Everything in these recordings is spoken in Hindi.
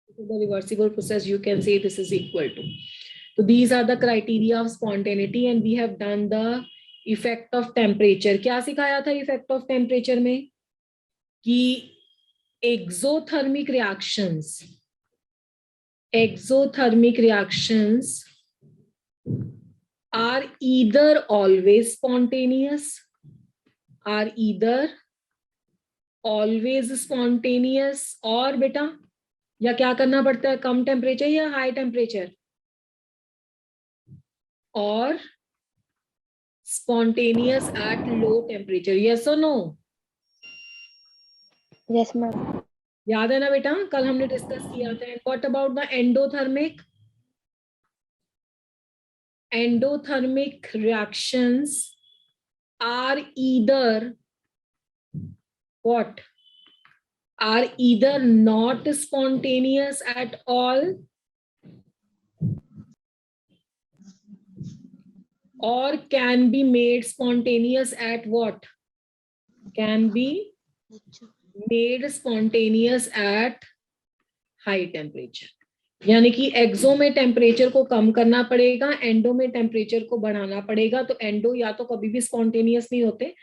the reversible process, you can say this is equal to. So these are the criteria of spontaneity, and we have done the effect of temperature. क्या सिखाया था effect of temperature में? कि exothermic reactions are either always spontaneous, और बेटा या क्या करना पड़ता है, कम टेम्परेचर या हाई टेम्परेचर, और spontaneous at low temperature. Yes or no? Yes, ma'am. याद है ना बेटा, कल हमने डिस्कस किया था. What about the endothermic? Endothermic reactions are either what? Are either not spontaneous at all, or can be made spontaneous at what? Can be made spontaneous at high temperature. यानी कि एक्सो में टेम्परेचर को कम करना पड़ेगा, एंडो में टेम्परेचर को बढ़ाना पड़ेगा. तो एंडो या तो कभी भी स्पॉन्टेनियस नहीं होते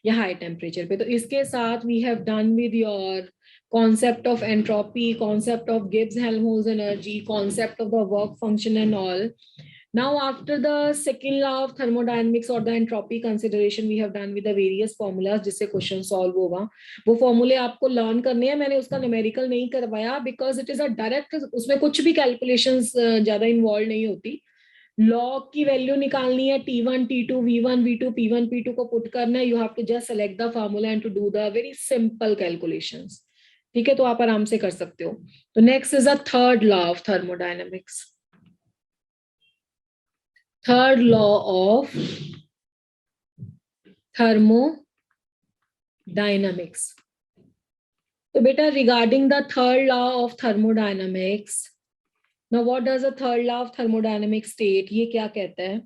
या हाई टेम्परेचर पे. तो इसके साथ we have done with your concept of entropy, concept of Gibbs-Helmholtz energy, concept of the work function and all. Now after the second law of thermodynamics or the entropy consideration, we have done with the various formulas जिससे क्वेश्चन सॉल्व होगा. वो फॉर्मूले आपको लर्न करने हैं. मैंने उसका न्यूमेरिकल नहीं करवाया because it is a direct, उसमें कुछ भी कैलकुलेशंस ज्यादा इन्वॉल्व नहीं होती. लॉग की वैल्यू निकालनी है, T1 T2 V1 V2 P1 P2 को पुट करना है. You have to just select the formula and to do the very simple calculations. ठीक है, तो आप आराम से कर सकते हो. तो next is a third law of thermodynamics. Third law of thermodynamics. तो बेटा regarding the third law of thermodynamics, now what does the third law of thermodynamics state? ये क्या कहता है?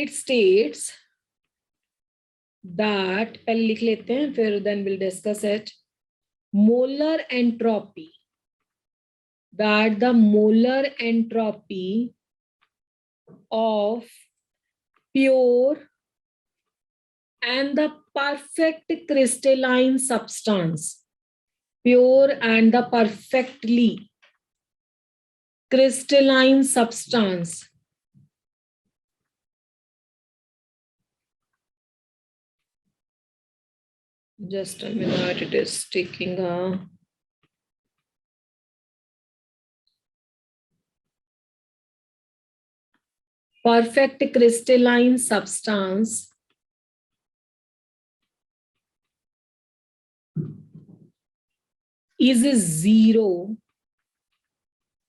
It states that, पहले लिख लेते हैं फिर then we'll discuss it. Molar entropy, that the molar entropy of pure and the perfect crystalline substance, pure and the perfectly crystalline substance, just a minute, it is taking a perfect crystalline substance is zero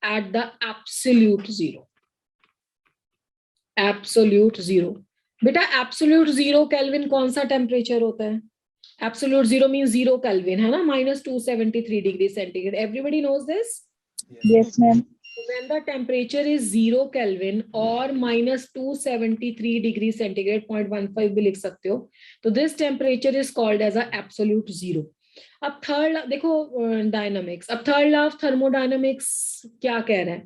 at the absolute zero. Absolute zero. बेटा absolute zero Kelvin कौन सा टेम्परेचर होता है? Absolute zero means 0 Kelvin, है ना, -273 degrees centigrade. Everybody knows this? Yes, ma'am. When the temperature is 0 Kelvin or -273 degrees centigrade, 0.15 भी लिख सकते हो, तो this temperature is called as a absolute zero. अब थर्ड देखो डायनामिक्स, अब थर्ड लॉ ऑफ थर्मोडायनामिक्स क्या कह रहा है?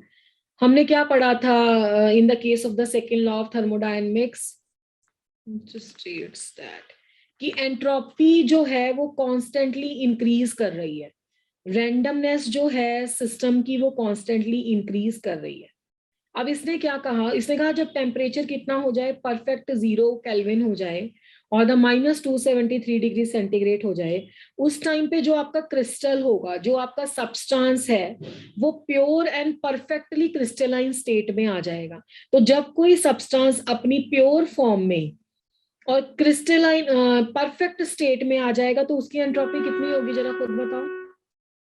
हमने क्या पढ़ा था इन the case of the second law of thermodynamics? States that कि एंट्रोपी जो है वो कॉन्स्टेंटली इंक्रीज कर रही है. रैंडमनेस जो है सिस्टम की वो कॉन्स्टेंटली इंक्रीज कर रही है. अब इसने क्या कहा? इसने कहा जब टेम्परेचर कितना हो जाए, परफेक्ट 0 केल्विन हो जाए और द -273 डिग्री सेंटीग्रेड हो जाए, उस टाइम पे जो आपका क्रिस्टल होगा, जो आपका सब्सटेंस है, वो pure and perfectly crystalline state में आ जाएगा. तो जब कोई सब्सटेंस अपनी प्योर फॉर्म में और क्रिस्टलाइन परफेक्ट स्टेट में आ जाएगा तो उसकी एंट्रोपी कितनी होगी, जरा खुद बताओ.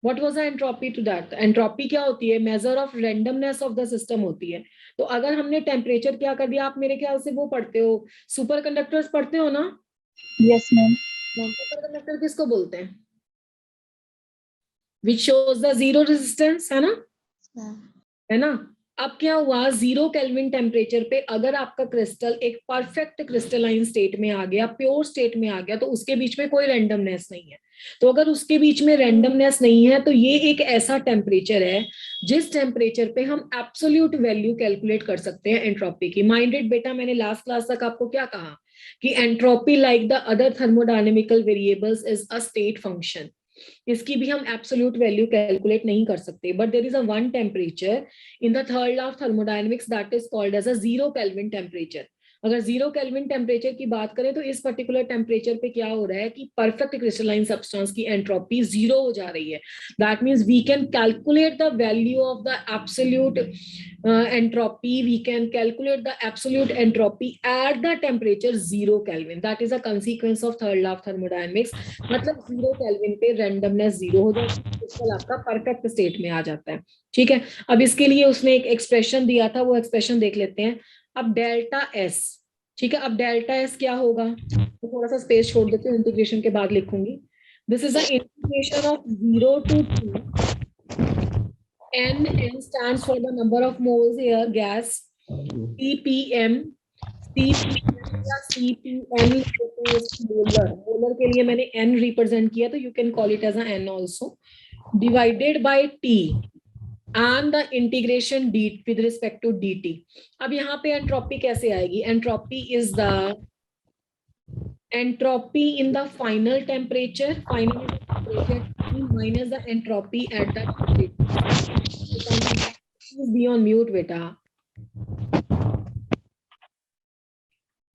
What was the entropy to that? Entropy क्या होती है? Measure of randomness of the system होती है. तो अगर हमने टेम्परेचर क्या कर दिया, आप मेरे ख्याल से वो पढ़ते हो, सुपर कंडक्टर्स पढ़ते हो ना? Yes, ma'am. सुपर कंडक्टर किसको बोलते हैं? Which shows the zero resistance, है ना? है ना? अब क्या हुआ, 0 केल्विन टेम्परेचर पे अगर आपका क्रिस्टल एक परफेक्ट क्रिस्टलाइन स्टेट में आ गया, प्योर स्टेट में आ गया, तो उसके बीच में कोई रैंडमनेस नहीं है। तो अगर उसके बीच में रैंडमनेस नहीं है तो ये एक ऐसा टेम्परेचर है जिस टेम्परेचर पे हम एब्सोल्यूट वैल्यू कैलकुलेट कर सकते हैं एंट्रोपी की। माइंडेड बेटा, मैंने लास्ट क्लास तक आपको क्या कहा कि entropy like the other thermodynamical variables is a state function. इसकी भी हम एब्सोल्यूट वैल्यू कैलकुलेट नहीं कर सकते, but there is a one temperature in the third law of thermodynamics that is called as a 0 kelvin temperature. अगर 0 केल्विन टेम्परेचर की बात करें तो इस पर्टिकुलर टेम्परेचर पे क्या हो रहा है कि परफेक्ट क्रिस्टलाइन सब्सटेंस की एंट्रोपी 0 हो जा रही है। That means we can calculate the value of the absolute entropy, we can calculate the absolute entropy at the temperature 0 Kelvin. That is a consequence of third law of thermodynamics. मतलब 0 Kelvin पे randomness 0 हो जाती है, क्रिस्टल आपका परफेक्ट स्टेट में आ जाता है। ठीक है, अब इसके लिए उसने एक एक्सप्रेशन दिया था, वो एक्सप्रेशन देख लेते हैं। अब डेल्टा एस, ठीक है, अब डेल्टा एस क्या होगा, तो थोड़ा सा स्पेस छोड़ देते हैं, इंटीग्रेशन के बाद लिखूंगी। This is the integration of 0 to 2 N stands for the number of moles air gas, CPM, CPM या CPN मोलर, मोलर के लिए मैंने N रिप्रेजेंट किया, तो you can call it as a N also, divided by T and the integration d with respect to dt. अब यहाँ पे एंट्रोपी कैसे आएगी, entropy is the entropy in the final temperature minus the entropy at the temperature. Please be on mute beta.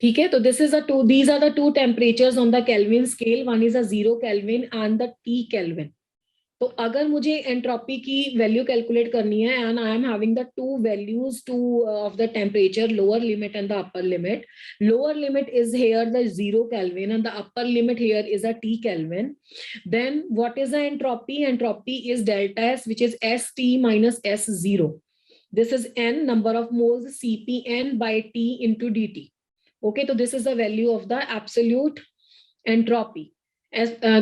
ठीक है, तो this is a two, these are the two temperatures on the Kelvin scale. One is a 0 Kelvin and the T Kelvin. तो अगर मुझे एंट्रोपी की वैल्यू कैलकुलेट करनी है and I am having the two values two of the temperature, lower limit and the upper limit. Lower limit is here the 0 kelvin and the upper limit here is a T kelvin. Then what is the entropy, entropy is delta S which is ST minus S0. This is N, number of moles, CPN by T into dt. Okay, so this is the value of the absolute entropy.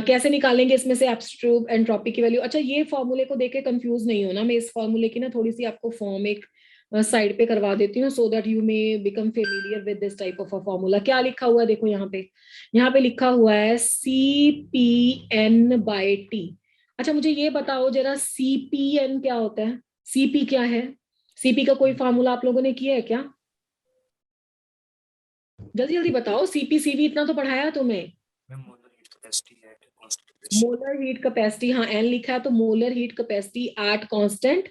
कैसे निकालेंगे इसमें से एब्सोल्यूट एंट्रोपी की वैल्यू? अच्छा, ये फॉर्मूले को देख के कंफ्यूज नहीं होना, मैं इस फॉर्मूले की ना थोड़ी सी आपको फॉर्म एक साइड पे करवा देती हूँ so that you may become familiar with this type of a formula. क्या लिखा हुआ है देखो यहाँ पे लिखा हुआ है CPN बाय T. अच्छा, मुझे ये बताओ जरा CPN क्या होता है, CP क्या है? CP का कोई फॉर्मूला आप लोगों ने किया है क्या? जल्दी जल्दी बताओ. CP इतना तो पढ़ाया तुम्हें. मोलर हीट कैपेसिटी, हाँ N लिखा है, तो molar heat capacity eight constant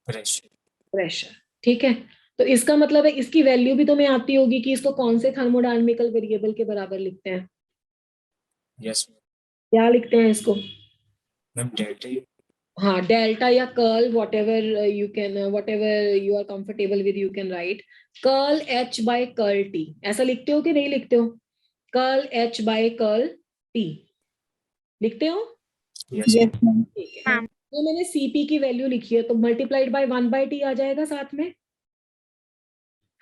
pressure. ठीक है, तो इसका मतलब है इसकी वैल्यू भी तुम्हें आती होगी कि इसको कौन से थर्मोडायनेमिकल वेरिएबल के बराबर लिखते हैं. यस, क्या लिखते हैं इसको? Ma'am delta. हाँ, डेल्टा या curl, whatever you are comfortable with, you can write curl H by curl T. ऐसा लिखते हो कि नहीं लिखते हो? Curl H by curl T लिखते हो? Yes ma'am. ठीक है, तो मैंने CP की वैल्यू लिखी है, तो मल्टीप्लाइड बाय 1/T आ जाएगा साथ में.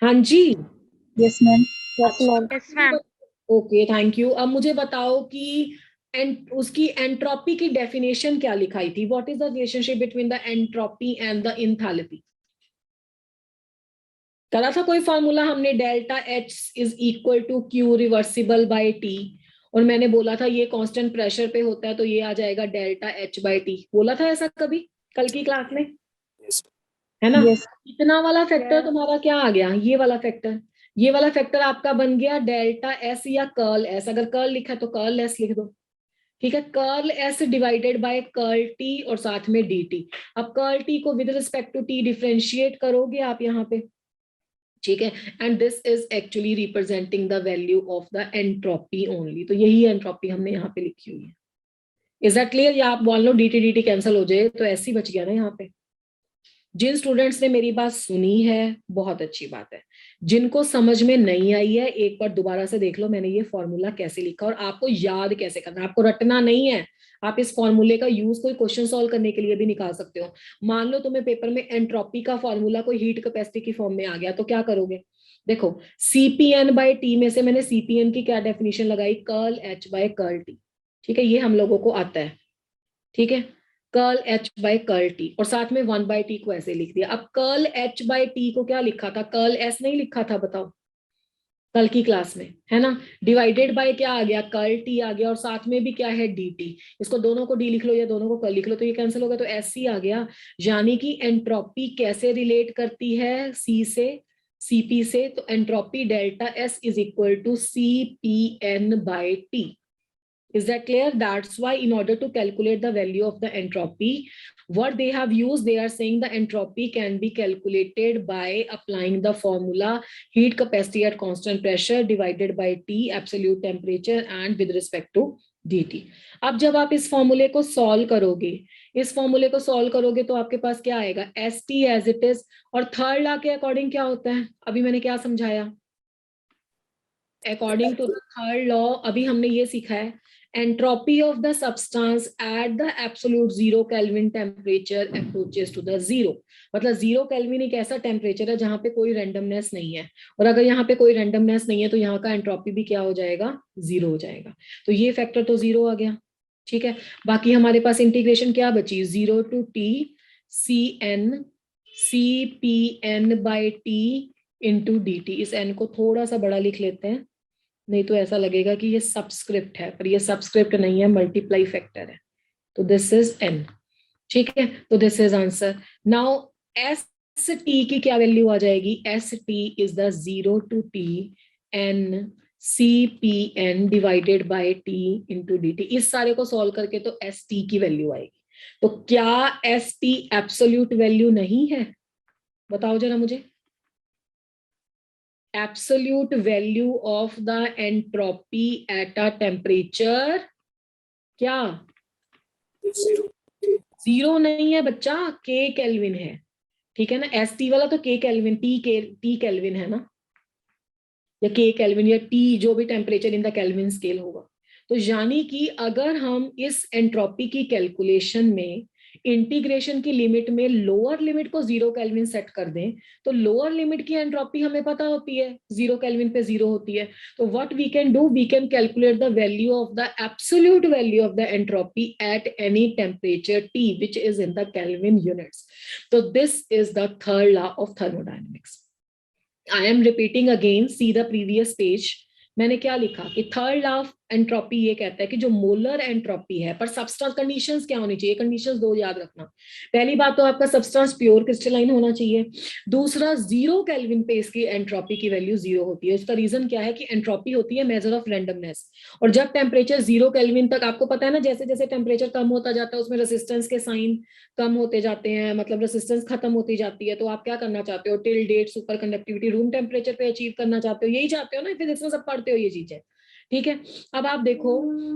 हाँ जी, yes ma'am. Yes, ma'am. Okay, thank you. अब मुझे बताओ कि उसकी एंट्रोपी की डेफिनेशन क्या लिखाई थी? What is the relationship between the entropy and the enthalpy? करा था कोई फॉर्मूला हमने, delta H is equal to Q reversible by T, और मैंने बोला था ये कांस्टेंट प्रेशर पे होता है तो ये आ जाएगा डेल्टा H बाय T. बोला था ऐसा कभी कल की क्लास में, है ना? Yes. इतना वाला फैक्टर Yeah. तुम्हारा क्या आ गया, ये वाला फैक्टर. ये वाला फैक्टर आपका बन गया डेल्टा S या कर्ल S. अगर कर्ल लिखा तो कर्ल S लिख दो. ठीक है, curl S divided by curl T और साथ में dt. अब कर्ल T को with respect to T differentiate करोगे आप यहाँ पे. ठीक है, and this is actually representing the value of the entropy only. तो यही एंट्रोपी हमने यहाँ पे लिखी हुई है. Is that clear? या आप बोल लो dt कैंसिल हो जाए तो ऐसे ही बच गया ना यहाँ पे. जिन स्टूडेंट्स ने मेरी बात सुनी है बहुत अच्छी बात है, जिनको समझ में नहीं आई है एक बार दोबारा से देख लो मैंने ये फॉर्मूला कैसे लिखा और आपको याद कैसे करना. आपको रटना नहीं है, आप इस फॉर्मूले का यूज कोई क्वेश्चन सॉल्व करने के लिए भी निकाल सकते हो. मान लो तुम्हें पेपर में एंट्रोपी का फॉर्मूला कोई हीट कैपेसिटी की फॉर्म में आ गया तो क्या करोगे? देखो, CPN बाय T में से मैंने CPN की क्या डेफिनेशन लगाई, curl H by curl T. ठीक है, ये हम लोगों को आता है. ठीक है, curl H by curl T, और साथ में 1/t को ऐसे लिख दिया। अब कर्ल H बाय T को क्या लिखा था, कर्ल S नहीं लिखा था, बताओ कल की क्लास में, है ना। डिवाइडेड बाय क्या आ गया, कर्ल T आ गया, और साथ में भी क्या है, dt। इसको दोनों को d लिख लो या दोनों को कर्ल लिख लो, तो ये कैंसिल होगा, तो SC आ गया। यानी कि एंट्रोपी कैसे रिलेट करती है C से, CP से, तो entropy delta S is equal to CPN by T। Is that clear? That's why in order to calculate the value of the entropy, what they have used, they are saying the entropy can be calculated by applying the formula heat capacity at constant pressure divided by T absolute temperature and with respect to dt. अब जब आप इस फॉर्मूले को सॉल्व करोगे, तो आपके पास क्या आएगा, ST as it is, और थर्ड लॉ के अकॉर्डिंग क्या होता है, अभी मैंने क्या समझाया, according to the third law अभी हमने ये सीखा है, entropy of the substance at the absolute 0 Kelvin temperature approaches to the zero। मतलब 0 Kelvin एक ऐसा टेम्परेचर है जहां पे कोई रेंडमनेस नहीं है, और अगर यहाँ पे कोई रेंडमनेस नहीं है तो यहाँ का एंट्रोपी भी क्या हो जाएगा, 0 हो जाएगा। तो ये फैक्टर तो 0 आ गया, ठीक है। बाकी हमारे पास इंटीग्रेशन क्या बची, 0 to T CN CPN by T into dt। इस n को थोड़ा सा बड़ा लिख लेते हैं, नहीं तो ऐसा लगेगा कि ये सबस्क्रिप्ट है, पर ये सबस्क्रिप्ट नहीं है, मल्टीप्लाई फैक्टर है। तो दिस इज n, ठीक है। तो this is answer. Now S T की क्या वैल्यू आ जाएगी, S T is the 0 to T n CPN divided by T into dt। इस सारे को सॉल्व करके तो एस टी की वैल्यू आएगी। तो क्या एस टी एब्सोल्यूट वैल्यू नहीं है, बताओ जरा मुझे। Absolute value of the entropy at a temperature क्या, 0 नहीं है बच्चा, K केल्विन है, ठीक है ना। ST वाला तो K केल्विन, T केल्विन है ना, या K केल्विन या T, जो भी temperature in the kelvin scale होगा। तो यानी कि अगर हम इस एंट्रोपी की कैलकुलेशन में इंटीग्रेशन की लिमिट में लोअर लिमिट को 0 केल्विन सेट कर दें, तो लोअर लिमिट की एंट्रोपी हमें पता होती है 0 केल्विन पे 0 होती है। तो what we can do, we can calculate the value of the absolute value of the entropy at any temperature T which is in the Kelvin units। तो this is the third law of thermodynamics. I am repeating again, see the previous page। मैंने क्या लिखा कि थर्ड लॉ ऑफ एंट्रोपी ये कहता है कि जो मोलर एंट्रोपी है, पर सब्सटेंस कंडीशंस क्या होनी चाहिए, कंडीशंस दो याद रखना। पहली बात तो आपका सब्सटेंस प्योर क्रिस्टलाइन होना चाहिए। दूसरा, 0 केल्विन पे इसकी एंट्रोपी की वैल्यू 0 होती है। इसका रीजन क्या है कि एंट्रोपी होती है मेजर ऑफ रैंडमनेस, और जब टेम्परेचर 0 केल्विन तक, आपको पता है ना, जैसे जैसे टेम्परेचर कम होता जाता है उसमें रेसिस्टेंस के साइन कम होते जाते हैं, मतलब रेसिस्टेंस खत्म होती जाती है। तो आप क्या करना चाहते हो, till date superconductivity room temperature पे अचीव करना चाहते हो, यही चाहते हो ना, फिजिक्स में सब पढ़ते हो ये चीजें, ठीक है। अब आप देखो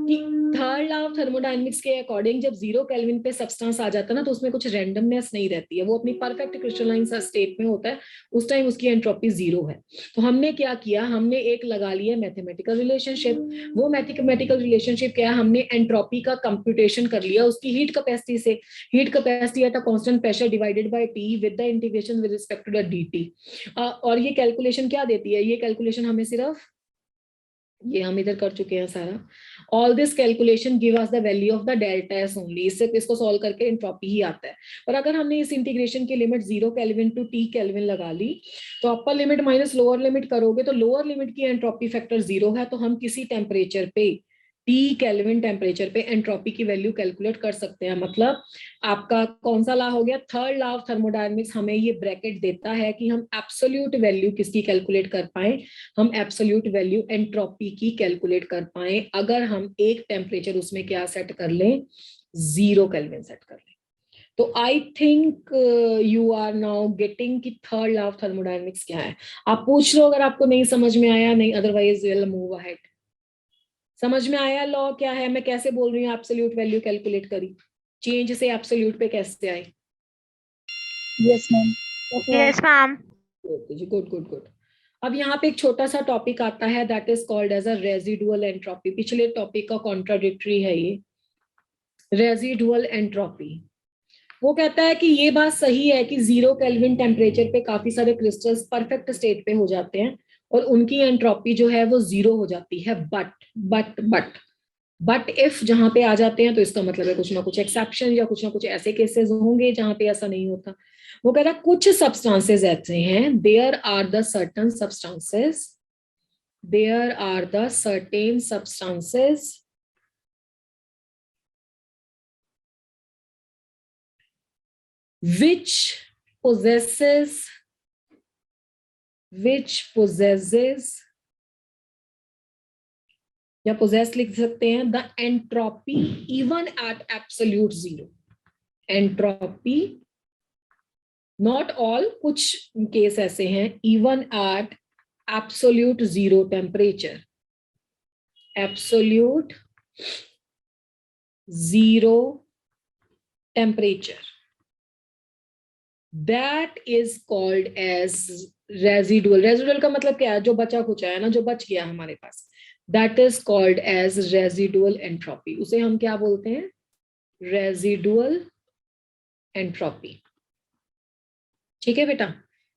कि थर्ड लॉ ऑफ थर्मोडायनेमिक्स के अकॉर्डिंग जब 0 केल्विन पे सब्सटेंस आ जाता है ना, तो उसमें कुछ रैंडमनेस नहीं रहती है, वो अपनी परफेक्ट क्रिस्टलाइन स्टेट में होता है, उस टाइम उसकी एंट्रोपी 0 है। तो हमने क्या किया, हमने एक लगा लिया मैथमेटिकल रिलेशनशिप। वो मैथमेटिकल रिलेशनशिप क्या है, हमने एंट्रोपी का कंप्यूटेशन कर लिया उसकी हीट कैपेसिटी से, heat capacity at a constant pressure divided by T with the integration with respect to the dt। और ये कैलकुलेशन क्या देती है, ये कैलकुलेशन हमें सिर्फ, ये हम इधर कर चुके हैं सारा। All this calculation give us the value of the delta S only. इससे इसको सॉल्व करके एंट्रोपी ही आता है। पर अगर हमने इस इंटीग्रेशन की limit 0 kelvin to T kelvin लगा ली, तो upper limit minus lower limit करोगे तो लोअर लिमिट की एंट्रोपी फैक्टर 0 है, तो हम किसी टेम्परेचर पे, T केल्विन टेम्परेचर पे एंट्रोपी की वैल्यू कैलकुलेट कर सकते हैं। मतलब आपका कौन सा लॉ हो गया, थर्ड लॉ ऑफ थर्मोडायनेमिक्स हमें ये ब्रैकेट देता है कि हम एब्सोल्यूट वैल्यू किसकी कैलकुलेट कर पाए, हम एब्सोल्यूट वैल्यू एंट्रोपी की कैलकुलेट कर पाए, अगर हम एक टेम्परेचर उसमें क्या सेट कर लें, 0 केल्विन सेट कर लें। तो I think you are now getting कि थर्ड लॉ ऑफ थर्मोडायनेमिक्स क्या है। आप पूछ लो अगर आपको नहीं समझ में आया, नहीं अदरवाइज विल मूव अहेड। समझ में आया लॉ क्या है, मैं कैसे बोल रही हूँ एब्सोल्यूट वैल्यू कैलकुलेट करी, चेंज से एब्सोल्यूट पे कैसे आई। Yes, ma'am. Yes, ma'am. जी, गुड गुड गुड। अब यहाँ पे एक छोटा सा टॉपिक आता है, that is called as a residual entropy. पिछले टॉपिक का कॉन्ट्राडिक्टरी है ये रेजिडुअल एंट्रोपी। वो कहता है कि ये बात सही है कि 0 केल्विन टेम्परेचर पे काफी सारे क्रिस्टल्स परफेक्ट स्टेट पे हो जाते हैं और उनकी एंट्रोपी जो है वो 0 हो जाती है, बट बट इफ जहां पे आ जाते हैं तो इसका मतलब है कुछ ना कुछ एक्सेप्शन या कुछ ना कुछ ऐसे केसेस होंगे जहां पे ऐसा नहीं होता। वो कह रहा कुछ सब्सटेंसेस ऐसे हैं, there are the certain substances, there are the certain substances which possesses या पोजेस लिख सकते हैं, the entropy even at absolute zero. Entropy, not all, कुछ केस ऐसे हैं, even at absolute zero temperature, absolute zero temperature, that is called as residual. रेजिडुअल का मतलब क्या है, जो बचा कुचा है ना, जो बच गया हमारे पास, that is called as residual entropy. उसे हम क्या बोलते हैं, रेजिडुअल एंट्रोपी। ठीक है बेटा,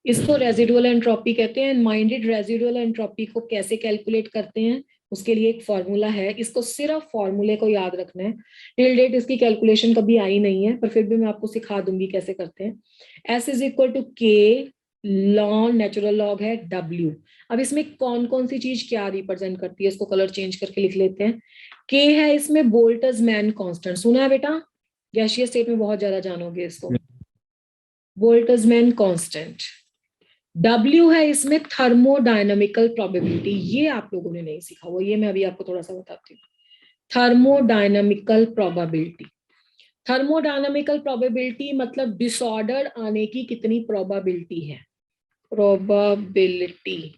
इसको रेजिडुअल एंट्रोपी कहते हैं। माइंडेड रेजिडुअल एंट्रोपी को कैसे कैलकुलेट करते हैं, उसके लिए एक फॉर्मूला है, इसको सिर्फ फॉर्मूले को याद रखना है। टिल डेट इसकी कैलकुलेशन कभी आई नहीं है, पर फिर भी मैं आपको सिखा दूंगी कैसे करते हैं। S इज इक्वल टू के लॉन, नेचुरल लॉग है W। अब इसमें कौन कौन सी चीज क्या रिप्रेजेंट करती है, इसको कलर चेंज करके लिख लेते हैं। K है इसमें बोल्ट्जमैन कांस्टेंट, सुना है बेटा, गैसीय स्टेट में बहुत ज्यादा जानोगे इसको, बोल्ट्जमैन कांस्टेंट। W है इसमें थर्मोडायनामिकल प्रोबेबिलिटी, ये आप लोगों ने नहीं सीखा हुआ, ये मैं अभी आपको थोड़ा सा बताती हूँ। थर्मोडायनामिकल प्रोबेबिलिटी, थर्मोडायनामिकल प्रोबेबिलिटी मतलब डिसऑर्डर आने की कितनी प्रोबेबिलिटी है, प्रोबेबिलिटी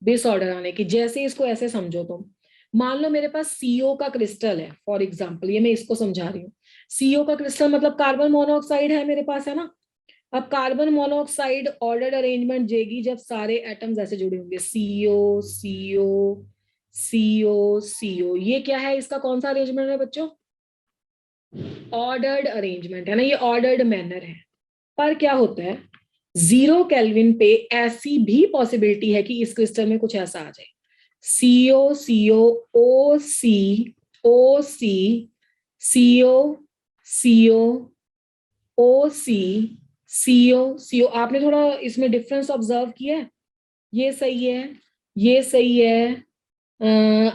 डिसऑर्डर आने की। जैसे इसको ऐसे समझो तुम, मान लो मेरे पास CO का क्रिस्टल है फॉर एग्जांपल, ये मैं इसको समझा रही हूँ। CO का क्रिस्टल मतलब कार्बन मोनोऑक्साइड है मेरे पास, है ना। अब कार्बन मोनोऑक्साइड ऑर्डर्ड अरेंजमेंट देगी जब सारे एटम्स ऐसे जुड़े होंगे, CO CO CO CO, ये क्या है, इसका कौन सा अरेंजमेंट है बच्चों, ऑर्डर्ड अरेंजमेंट है ना, ये ऑर्डर्ड मैनर है। पर क्या होता है, 0 केल्विन पे ऐसी भी पॉसिबिलिटी है कि इस क्रिस्टल में कुछ ऐसा आ जाए, CO CO OC OC CO CO OC CO CO। आपने थोड़ा इसमें डिफरेंस ऑब्जर्व किया है, ये सही है, ये सही है,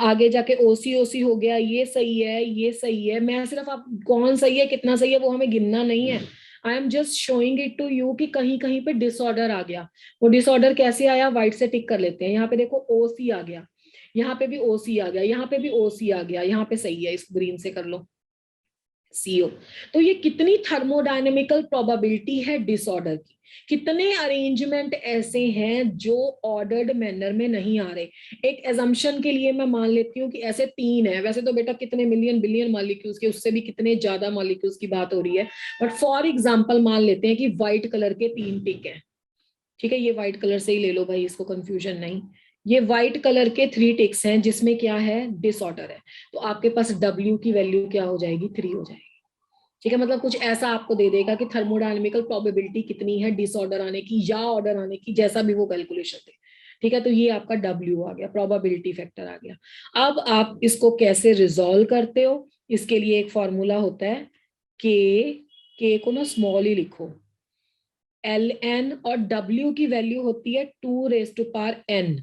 आगे जाके OC OC हो गया, ये सही है, ये सही है। मैं सिर्फ, आप कौन सही है कितना सही है वो हमें गिनना नहीं है, I am just showing it to you कि कहीं कहीं पे डिसऑर्डर आ गया। वो डिसऑर्डर कैसे आया, व्हाइट से टिक कर लेते हैं। यहाँ पे देखो OC आ गया, यहाँ पे भी OC आ गया, यहाँ पे भी OC आ गया, यहाँ पे सही है, इस ग्रीन से कर लो CO। तो ये कितनी थर्मोडायनेमिकल प्रोबेबिलिटी है डिसऑर्डर की, कितने अरेंजमेंट ऐसे हैं जो ऑर्डर्ड मैनर में नहीं आ रहे। एक एजम्पशन के लिए मैं मान लेती हूँ कि ऐसे 3 है, वैसे तो बेटा कितने मिलियन बिलियन मॉलिक्यूल्स के, उससे भी कितने ज्यादा मॉलिक्यूल्स की बात हो रही है, बट फॉर एग्जाम्पल मान लेते हैं कि व्हाइट कलर के 3 टिक है। ठीक है, ये व्हाइट कलर से ही ले लो भाई, इसको कंफ्यूजन नहीं। ये व्हाइट कलर के 3 टिक्स हैं जिसमें क्या है, डिसऑर्डर है। तो आपके पास W की वैल्यू क्या हो जाएगी, 3 हो जाएगी। ठीक है, मतलब कुछ ऐसा आपको दे देगा कि थर्मोडायनेमिकल प्रोबेबिलिटी कितनी है डिसऑर्डर आने की या ऑर्डर आने की, जैसा भी वो कैलकुलेशन दे। ठीक है, तो ये आपका W आ गया, प्रोबेबिलिटी फैक्टर आ गया। अब आप इसको कैसे रिजॉल्व करते हो, इसके लिए एक फॉर्मूला होता है, के को ना स्मॉल ही लिखो, ln, और W की वैल्यू होती है 2⁻n।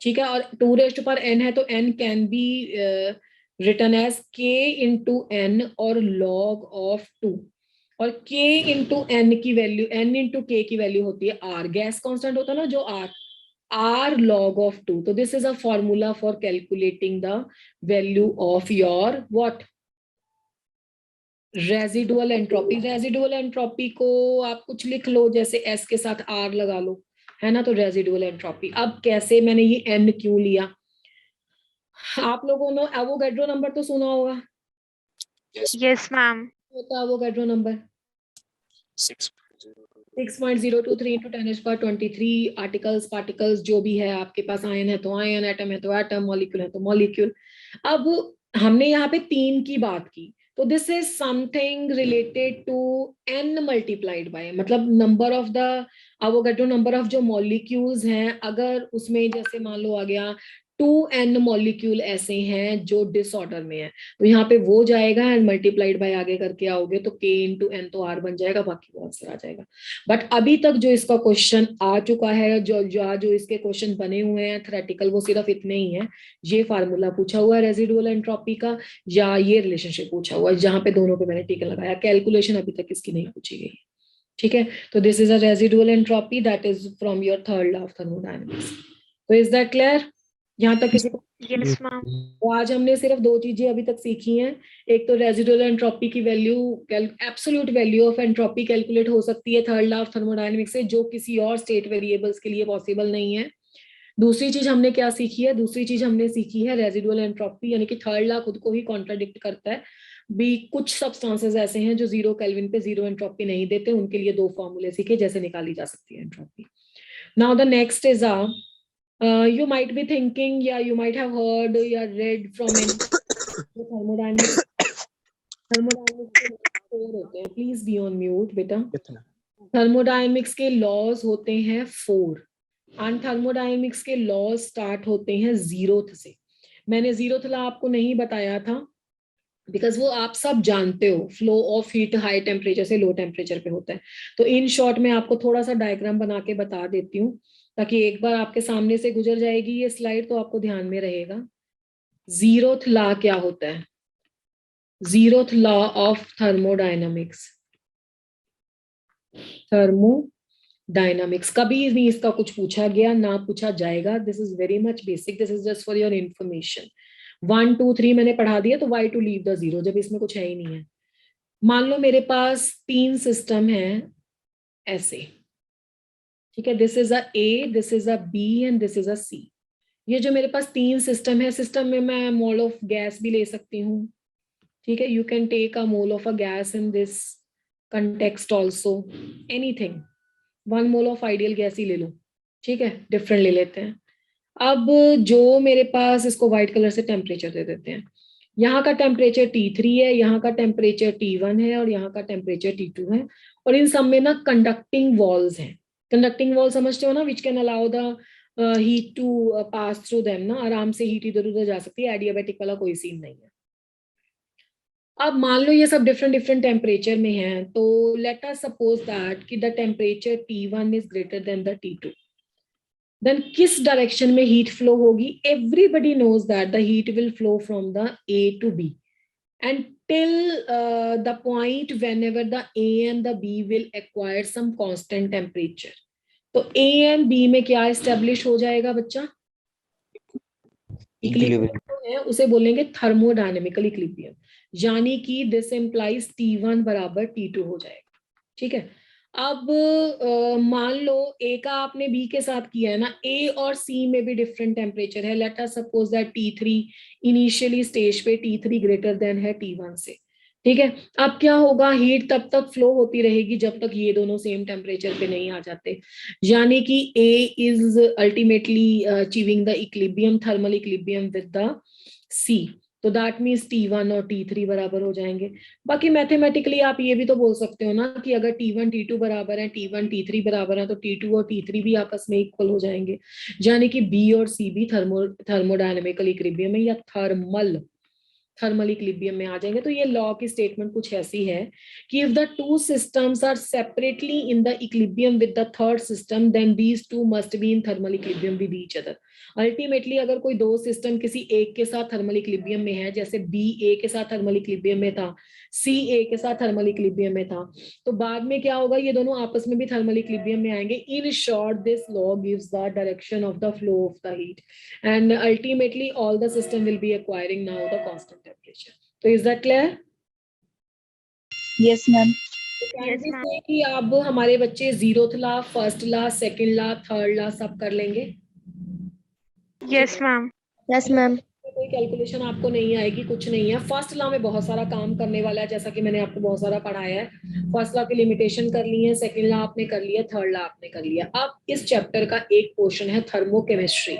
ठीक है, और 2⁻n है तो n can be written as k into n और log ऑफ 2। और k इंटू n की वैल्यू, n इंटू k की वैल्यू होती है r, गैस कांस्टेंट होता है ना जो r log ऑफ 2। तो this is a formula for calculating the value of your what, residual entropy. Residual entropy को आप कुछ लिख लो, जैसे S के साथ R लगा लो, है ना, तो रेजिडुअल एंट्रोपी। अब कैसे, मैंने ये N क्यों लिया, आप लोगों ने एवोगैड्रो नंबर तो सुना होगा, Yes, ma'am. होता है Avogadro number 6.023 into 10⁻23 articles particles जो भी है आपके पास, आयन है तो आयन, एटम है तो एटम, मॉलिक्यूल है तो मॉलिक्यूल। अब हमने यहाँ पे 3 की बात की, तो this is something related to n multiplied by, मतलब number of the Avogadro number of जो मॉलिक्यूल्स हैं, अगर उसमें जैसे मान लो आ गया 2n मॉलिक्यूल ऐसे हैं जो डिसऑर्डर में है, तो यहाँ पे वो जाएगा एंड मल्टीप्लाइड बाय आगे करके आओगे तो k इंटू एन तो r बन जाएगा, बाकी वो आंसर आ जाएगा। बट अभी तक जो इसका क्वेश्चन आ चुका है, जो इसके क्वेश्चन बने हुए हैं थ्योरेटिकल, वो सिर्फ इतने ही हैं। ये फार्मूला पूछा हुआ है रेजिडुअल एंट्रोपी का, या ये रिलेशनशिप पूछा हुआ है, जहां पे दोनों पे मैंने टिक लगाया। कैलकुलेशन अभी तक इसकी नहीं पूछी गई, ठीक है। तो this is a residual entropy that is from your third law of thermodynamics. तो इज दैट क्लियर यहाँ तक किसी को? Yes, ma'am. तो आज हमने सिर्फ 2 चीजें अभी तक सीखी हैं। एक तो रेजिडुअल एंट्रोपी की value, absolute value of entropy calculate हो सकती है थर्ड लॉ ऑफ थर्मोडायनेमिक्स से, जो किसी और स्टेट वेरिएबल्स के लिए पॉसिबल नहीं है। दूसरी चीज हमने क्या सीखी है? दूसरी चीज हमने सीखी है रेजिडुअल एंट्रोपी, यानी कि थर्ड लॉ खुद को ही कॉन्ट्राडिक्ट करता है भी। कुछ सब्सटेंसेस ऐसे हैं जो 0 केल्विन पे 0 एंट्रोपी नहीं देते, उनके लिए 2 फॉर्मूले सीखे जैसे निकाली जा सकती है entropy. Now the next is you might be thinking, yeah, you might have heard or read from thermodynamics के 4 होते हैं। प्लीज बी ऑन म्यूट बेटा। थर्मोडायनेमिक्स के लॉज होते हैं 4 एंड थर्मोडायनेमिक्स के लॉज स्टार्ट होते हैं 0th से। मैंने 0th लॉ आपको नहीं बताया था बिकॉज वो आप सब जानते हो, flow of heat high temperature से लो टेम्परेचर पे होता है। तो इन शॉर्ट में आपको थोड़ा सा डायग्राम बना के बता देती हूँ, ताकि एक बार आपके सामने से गुजर जाएगी ये स्लाइड तो आपको ध्यान में रहेगा। 0th लॉ क्या होता है? 0th law of thermodynamics. Thermodynamics कभी नहीं इसका कुछ पूछा गया, ना पूछा जाएगा। This is very much basic, this is just for your information. 1 2 3 मैंने पढ़ा दिया, तो वाई टू लीव द 0 जब इसमें कुछ है ही नहीं है। मान लो मेरे पास 3 सिस्टम है ऐसे, ठीक है। This is a A, this is a B and this is a C. ये जो मेरे पास 3 सिस्टम है, सिस्टम में मैं मोल ऑफ गैस भी ले सकती हूँ, ठीक है। You can take a mole of a gas in this context also, anything. 1 mole of ideal gas ही ले लो, ठीक है, डिफरेंट ले लेते हैं। अब जो मेरे पास, इसको व्हाइट कलर से टेम्परेचर दे देते हैं। यहाँ का टेम्परेचर T3 है, यहाँ का टेम्परेचर T1 है और यहाँ का टेम्परेचर T2 है। और इन सब में ना कंडक्टिंग वॉल्स हैं। कंडक्टिंग वॉल समझते हो ना, which can allow the heat to pass through them ना, आराम से हीट इधर उधर जा सकती है। एडियाबैटिक वाला कोई सीन नहीं है। अब मान लो ये सब डिफरेंट डिफरेंट टेम्परेचर में है, तो लेट अस सपोज दैट कि the temperature T1 is greater than the T2। देन किस डायरेक्शन में हीट फ्लो होगी? Everybody knows that the heat will flow from the A to B and till the point whenever the A and the B will acquire some constant temperature। तो A and B में क्या एस्टेब्लिश हो जाएगा बच्चा? इक्विलिब्रियम है, उसे बोलेंगे थर्मोडायनेमिकल इक्विलिब्रियम, यानी कि दिस इंप्लाइज T1 बराबर T2 हो जाएगा, ठीक है। अब मान लो ए का आपने बी के साथ किया है ना, ए और सी में भी डिफरेंट टेम्परेचर है। Late us suppose that T3 initially stage पे T3 ग्रेटर देन है T1 से, ठीक है। अब क्या होगा? हीट तब तक फ्लो होती रहेगी जब तक ये दोनों सेम टेम्परेचर पे नहीं आ जाते, यानी कि A is ultimately achieving the equilibrium, thermal equilibrium with the C. तो दैट मीन्स T1 और T3 बराबर हो जाएंगे। बाकी मैथमेटिकली आप ये भी तो बोल सकते हो ना कि अगर T1 T2 बराबर है, T1 T3 बराबर है, तो T2 और T3 भी आपस में इक्वल हो जाएंगे, यानी कि B और C भी थर्मोडायनेमिकल इक्विलिब्रियम में या थर्मल इक्विलिब्रियम में आ जाएंगे। तो ये लॉ की स्टेटमेंट कुछ ऐसी है कि if the two systems are separately in the equilibrium with the third system, then these two must be in thermal equilibrium with each other. Ultimately अगर कोई 2 सिस्टम किसी एक के साथ थर्मल इक्विलिब्रियम में है, जैसे बी ए के साथ थर्मल इक्विलिब्रियम में था, सी ए के साथ थर्मल इक्विलिब्रियम में था, तो बाद में क्या होगा? ये दोनों आपस में भी थर्मल इक्विलिब्रियम में आएंगे। In short this law gives the direction of the flow of the heat and ultimately all the system will be acquiring now the constant temperature। So is that clear? Yes, ma'am. Yes, ma'am. कि अब हमारे बच्चे 0th law, first law, second law, third law सब कर लेंगे। Yes, ma'am. Yes, ma'am. कोई कैलकुलेशन आपको नहीं आएगी, कुछ नहीं है। फर्स्ट लॉ में बहुत सारा काम करने वाला है, जैसा कि मैंने आपको बहुत सारा पढ़ाया है। फर्स्ट लॉ की लिमिटेशन कर ली है, सेकंड लॉ आपने कर लिया, थर्ड लॉ आपने कर लिया। अब इस चैप्टर का एक पोर्शन है थर्मोकेमिस्ट्री,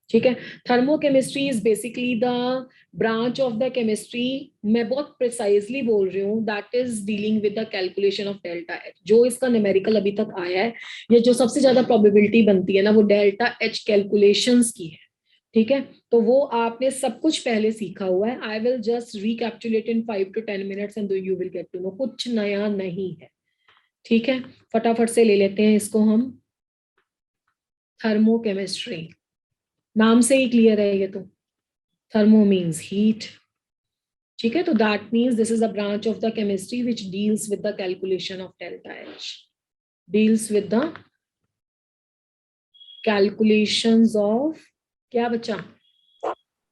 ठीक है। Thermochemistry is basically the branch of the chemistry, मैं बहुत प्रिसाइजली बोल रही हूँ, that is dealing with the calculation of delta H. जो इसका न्यूमेरिकल अभी तक आया है, या जो सबसे ज्यादा प्रोबेबिलिटी बनती है ना, वो डेल्टा एच कैलकुलेशंस की है। ठीक है, तो वो आपने सब कुछ पहले सीखा हुआ है. I will just recapitulate in 5 to 10 minutes and you will get to know. कुछ नया नहीं है. ठीक है, फटाफट से ले लेते हैं इसको हम. थर्मोकेमिस्ट्री, नाम से ही क्लियर है ये तो. Thermo means heat. ठीक है, तो that means this is a branch of the chemistry which deals with the calculation of delta H, deals with the calculations of क्या बचा,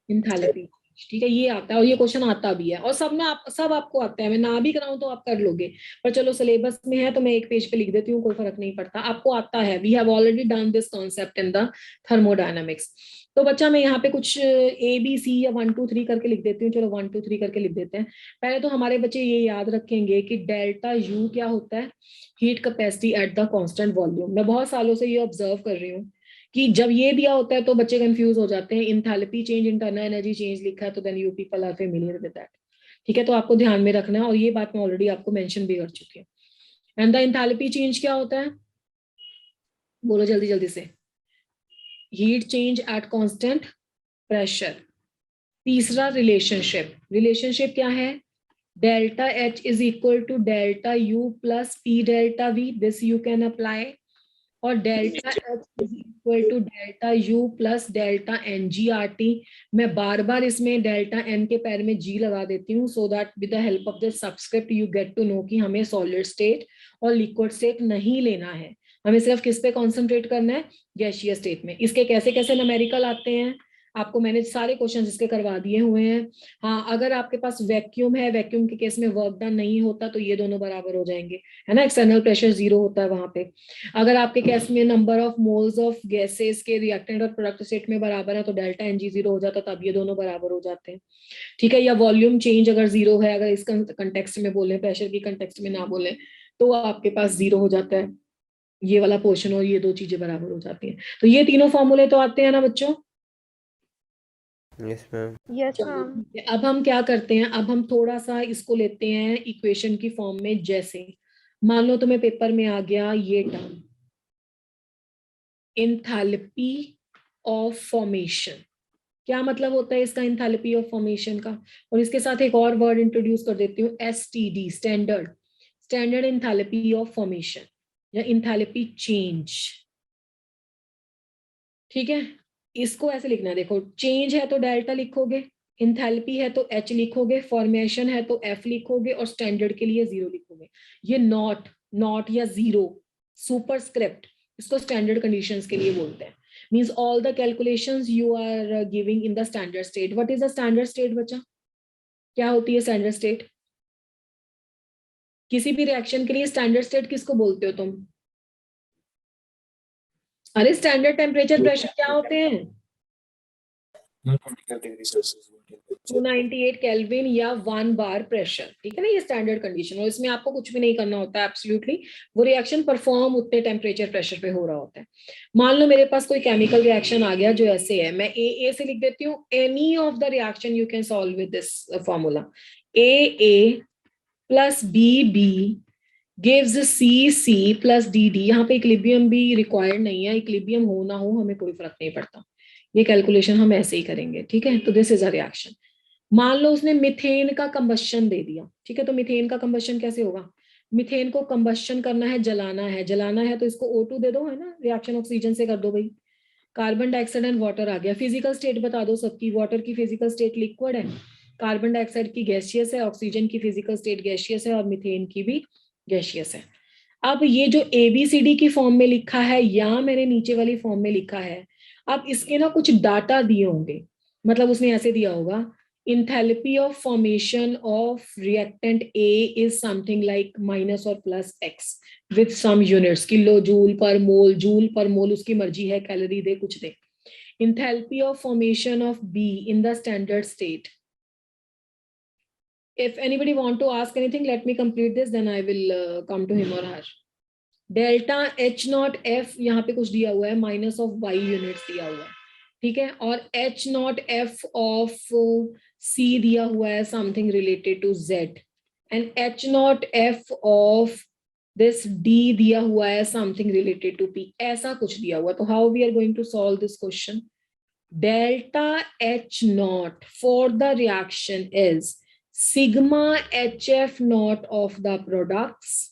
एंथैल्पी. ठीक है, ये आता है और ये क्वेश्चन आता भी है और सब आपको आता है. मैं ना भी कराऊं तो आप कर लोगे, पर चलो सिलेबस में है तो मैं एक पेज पे लिख देती हूँ, कोई फर्क नहीं पड़ता, आपको आता है. We have already done this concept in the thermodynamics. तो बच्चा मैं यहाँ पे कुछ ABC या 1 2 3 करके लिख देती हूँ. चलो 1 2 3 करके लिख देते हैं. पहले तो हमारे बच्चे ये याद रखेंगे कि डेल्टा U क्या होता है, heat capacity at the constant volume. मैं बहुत सालों से ये ऑब्जर्व कर रही हूँ कि जब ये दिया होता है तो बच्चे कंफ्यूज हो जाते हैं. Enthalpy change, internal energy change लिखा है तो then you people are familiar with that. ठीक है, तो आपको ध्यान में रखना है और ये बात मैं ऑलरेडी आपको मेंशन भी कर चुकी हूँ. एंड द इंथैल्पी चेंज क्या होता है, बोलो जल्दी जल्दी से. Heat change at constant pressure. तीसरा रिलेशनशिप क्या है, delta H is equal to delta U plus P delta V. This you can apply. और delta H is equal to delta U plus delta NGRT. मैं बार बार इसमें डेल्टा N के पैर में G लगा देती हूँ so that with the help of this subscript you get to know कि हमें सॉलिड स्टेट और लिक्विड स्टेट नहीं लेना है, हमें सिर्फ किस पे कॉन्सेंट्रेट करना है, गैसियस स्टेट में. इसके कैसे कैसे न्यूमेरिकल आते हैं आपको मैंने सारे क्वेश्चन इसके करवा दिए हुए हैं. हाँ, अगर आपके पास वैक्यूम है, वैक्यूम के केस में वर्क डन नहीं होता तो ये दोनों बराबर हो जाएंगे, है ना. एक्सटर्नल प्रेशर 0 होता है वहां पे. अगर आपके केस में number of moles of gases के रिएक्टेंट और प्रोडक्ट स्टेट में बराबर है तो डेल्टा NG 0 हो जाता है, तब ये दोनों बराबर हो जाते हैं. ठीक है, या वॉल्यूम चेंज अगर 0 है, अगर इस कंटेक्स्ट में बोले, प्रेशर की कंटेक्स्ट में ना बोले, तो आपके पास 0 हो जाता है ये वाला पोर्शन और ये दो चीजें बराबर हो जाती हैं. तो ये तीनों फॉर्मूले तो आते हैं ना बच्चों. Yes ma'am. Yes, चलो ma'am. ठीक है. अब हम क्या करते हैं, अब हम थोड़ा सा इसको लेते हैं इक्वेशन की फॉर्म में. जैसे मान लो तुम्हें पेपर में आ गया ये टर्म, एंथैल्पी ऑफ फॉर्मेशन. क्या मतलब होता है इसका, एंथैल्पी ऑफ फॉर्मेशन का. और इसके साथ एक और वर्ड इंट्रोड्यूस कर देती हूँ, STD, standard enthalpy of formation या एंथैल्पी चेंज. ठीक है, इसको ऐसे लिखना है. देखो, चेंज है तो डेल्टा लिखोगे, एंथैल्पी है तो H लिखोगे, फॉर्मेशन है तो F लिखोगे और स्टैंडर्ड के लिए 0 लिखोगे. ये नॉट या 0 सुपरस्क्रिप्ट, इसको स्टैंडर्ड कंडीशंस के लिए बोलते हैं. Means all the calculations you are giving in the standard state. What is the standard state बच्चा, क्या होती है स्टैंडर्ड स्टेट. किसी भी रिएक्शन के लिए स्टैंडर्ड स्टेट किसको बोलते हो तुम. अरे स्टैंडर्ड टेम्परेचर प्रेशर क्या होते हैं, 125 डिग्री सेल्सियस 298 केल्विन या 1 बार प्रेशर. ठीक है ना, ये स्टैंडर्ड कंडीशन. और इसमें आपको कुछ भी नहीं करना होता है एब्सोल्युटली. वो रिएक्शन परफॉर्म उतने टेम्परेचर प्रेशर पे हो रहा होता है. मान लो मेरे पास कोई केमिकल रिएक्शन आ गया जो ऐसे है, मैं AA से लिख देती हूँ. Any of the reaction you can solve with this formula. AA plus BB gives CC plus DD. यहाँ पे इक्विलिब्रियम भी रिक्वायर्ड नहीं है, इक्विलिब्रियम हो ना हो हमें कोई फर्क नहीं पड़ता, ये कैलकुलेशन हम ऐसे ही करेंगे. ठीक है, तो दिस इज अ रिएक्शन. मान लो उसने मिथेन का कंबशन दे दिया. ठीक है, तो मिथेन का कंबशन कैसे होगा, मिथेन को कंबशन करना है, जलाना है तो इसको O2 दे दो, है ना, रिएक्शन ऑक्सीजन से कर दो भाई. कार्बन डाइऑक्साइड एंड वाटर आ गया. फिजिकल स्टेट बता दो सबकी. वाटर की फिजिकल स्टेट लिक्विड है, कार्बन डाइऑक्साइड की गैसियस है, ऑक्सीजन की फिजिकल स्टेट गैसियस है और मिथेन की भी गैसियस है. अब ये जो ABCD की फॉर्म में लिखा है या मैंने नीचे वाली फॉर्म में लिखा है, अब इसके ना कुछ डाटा दिए होंगे. मतलब उसने ऐसे दिया होगा, enthalpy of formation of reactant A is something like minus or plus X with some units, kilo joule per mole उसकी मर्जी है, कैलोरी दे कुछ दे. Enthalpy of formation of B in the standard state. If anybody want to ask anything, let me complete this, then I will come to him or her. Delta H0F यहाँ पे कुछ दिया हुआ है, माइनस ऑफ Y यूनिट्स दिया हुआ है. ठीक है, और H0F ऑफ C दिया हुआ है something related to Z, and H0F of this D दिया हुआ है समथिंग रिलेटेड टू P. ऐसा कुछ दिया हुआ. तो how we are going to solve this question, delta H naught for the reaction is sigma HF naught of the products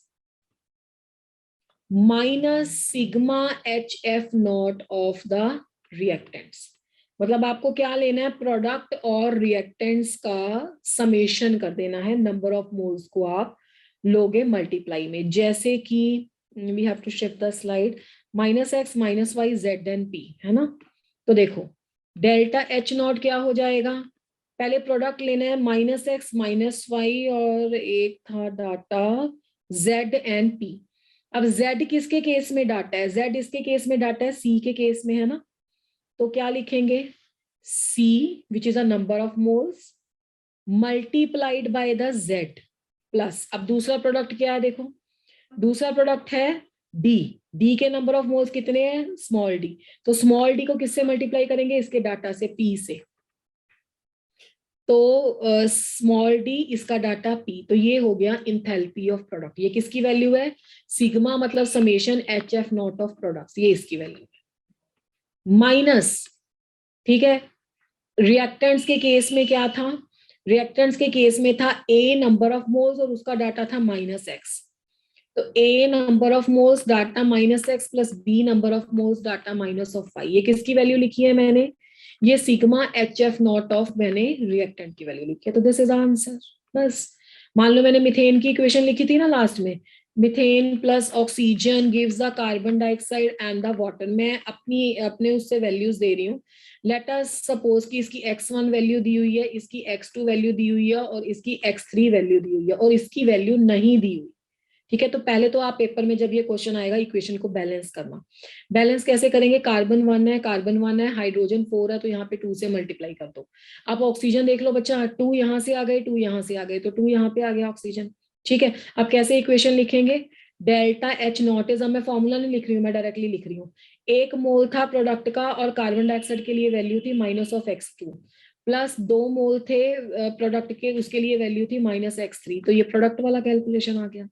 minus sigma HF naught of the reactants. मतलब आपको क्या लेना है, प्रोडक्ट और रिएक्टेंट्स का समेशन कर देना है, नंबर ऑफ मोल्स को आप लोगे मल्टीप्लाई में, जैसे कि we have to shift the slide, -x - y z/p है ना। तो देखो डेल्टा H नॉट क्या हो जाएगा, पहले प्रोडक्ट लेना है -x - y और एक था डाटा Z/P। अब Z किसके केस में डाटा है, Z इसके केस में डाटा है, C के केस में है ना। तो क्या लिखेंगे, C which is a number of moles multiplied by the Z plus, अब दूसरा प्रोडक्ट क्या है देखो, दूसरा प्रोडक्ट है D के नंबर ऑफ मोल्स कितने हैं, स्मॉल d, तो स्मॉल d को किससे मल्टीप्लाई करेंगे, इसके डाटा से P से, तो स्मॉल d इसका डाटा P, तो ये हो गया इंथैल्पी ऑफ प्रोडक्ट। ये किसकी वैल्यू है, सिग्मा मतलब summation HF not of products, ये इसकी वैल्यू है, माइनस, ठीक है। रिएक्टेंट्स के केस में क्या था, रिएक्टेंट्स के केस में था A नंबर ऑफ मोल्स और उसका डाटा था -x, तो A number of moles data -x plus B number of moles data -5, ये किसकी वैल्यू लिखी है मैंने, ये सिग्मा HF नॉट ऑफ मैंने रिएक्टेंट की वैल्यू लिखी है, तो दिस इज आंसर। बस मान लो मैंने मिथेन की इक्वेशन लिखी थी ना लास्ट में, methane plus oxygen gives the carbon dioxide and the water, मैं अपने उससे वैल्यूज दे रही हूँ। लेट अस सपोज कि इसकी x1 वैल्यू दी हुई है, इसकी x2 वैल्यू दी हुई है और इसकी x3 वैल्यू दी हुई है और इसकी वैल्यू नहीं दी हुई, ठीक है। तो पहले तो आप पेपर में जब ये क्वेश्चन आएगा इक्वेशन को बैलेंस करना, बैलेंस कैसे करेंगे, कार्बन 1 है, कार्बन 1 है, हाइड्रोजन 4 है, तो यहाँ पे 2 से मल्टीप्लाई कर दो। आप ऑक्सीजन देख लो बच्चा, 2 यहाँ से आ गए, 2 यहाँ से आ गए, तो 2 यहाँ पे आ गया ऑक्सीजन, ठीक है। अब कैसे इक्वेशन लिखेंगे, डेल्टा H नॉट इज, अब मैं फॉर्मूला नहीं लिख रही हूँ, मैं डायरेक्टली लिख रही हूँ, 1 मोल था प्रोडक्ट का और कार्बन डाइऑक्साइड के लिए वैल्यू थी -x2 प्लस 2 मोल थे प्रोडक्ट के, उसके लिए वैल्यू थी -x3, तो ये प्रोडक्ट वाला कैलकुलेशन आ गया।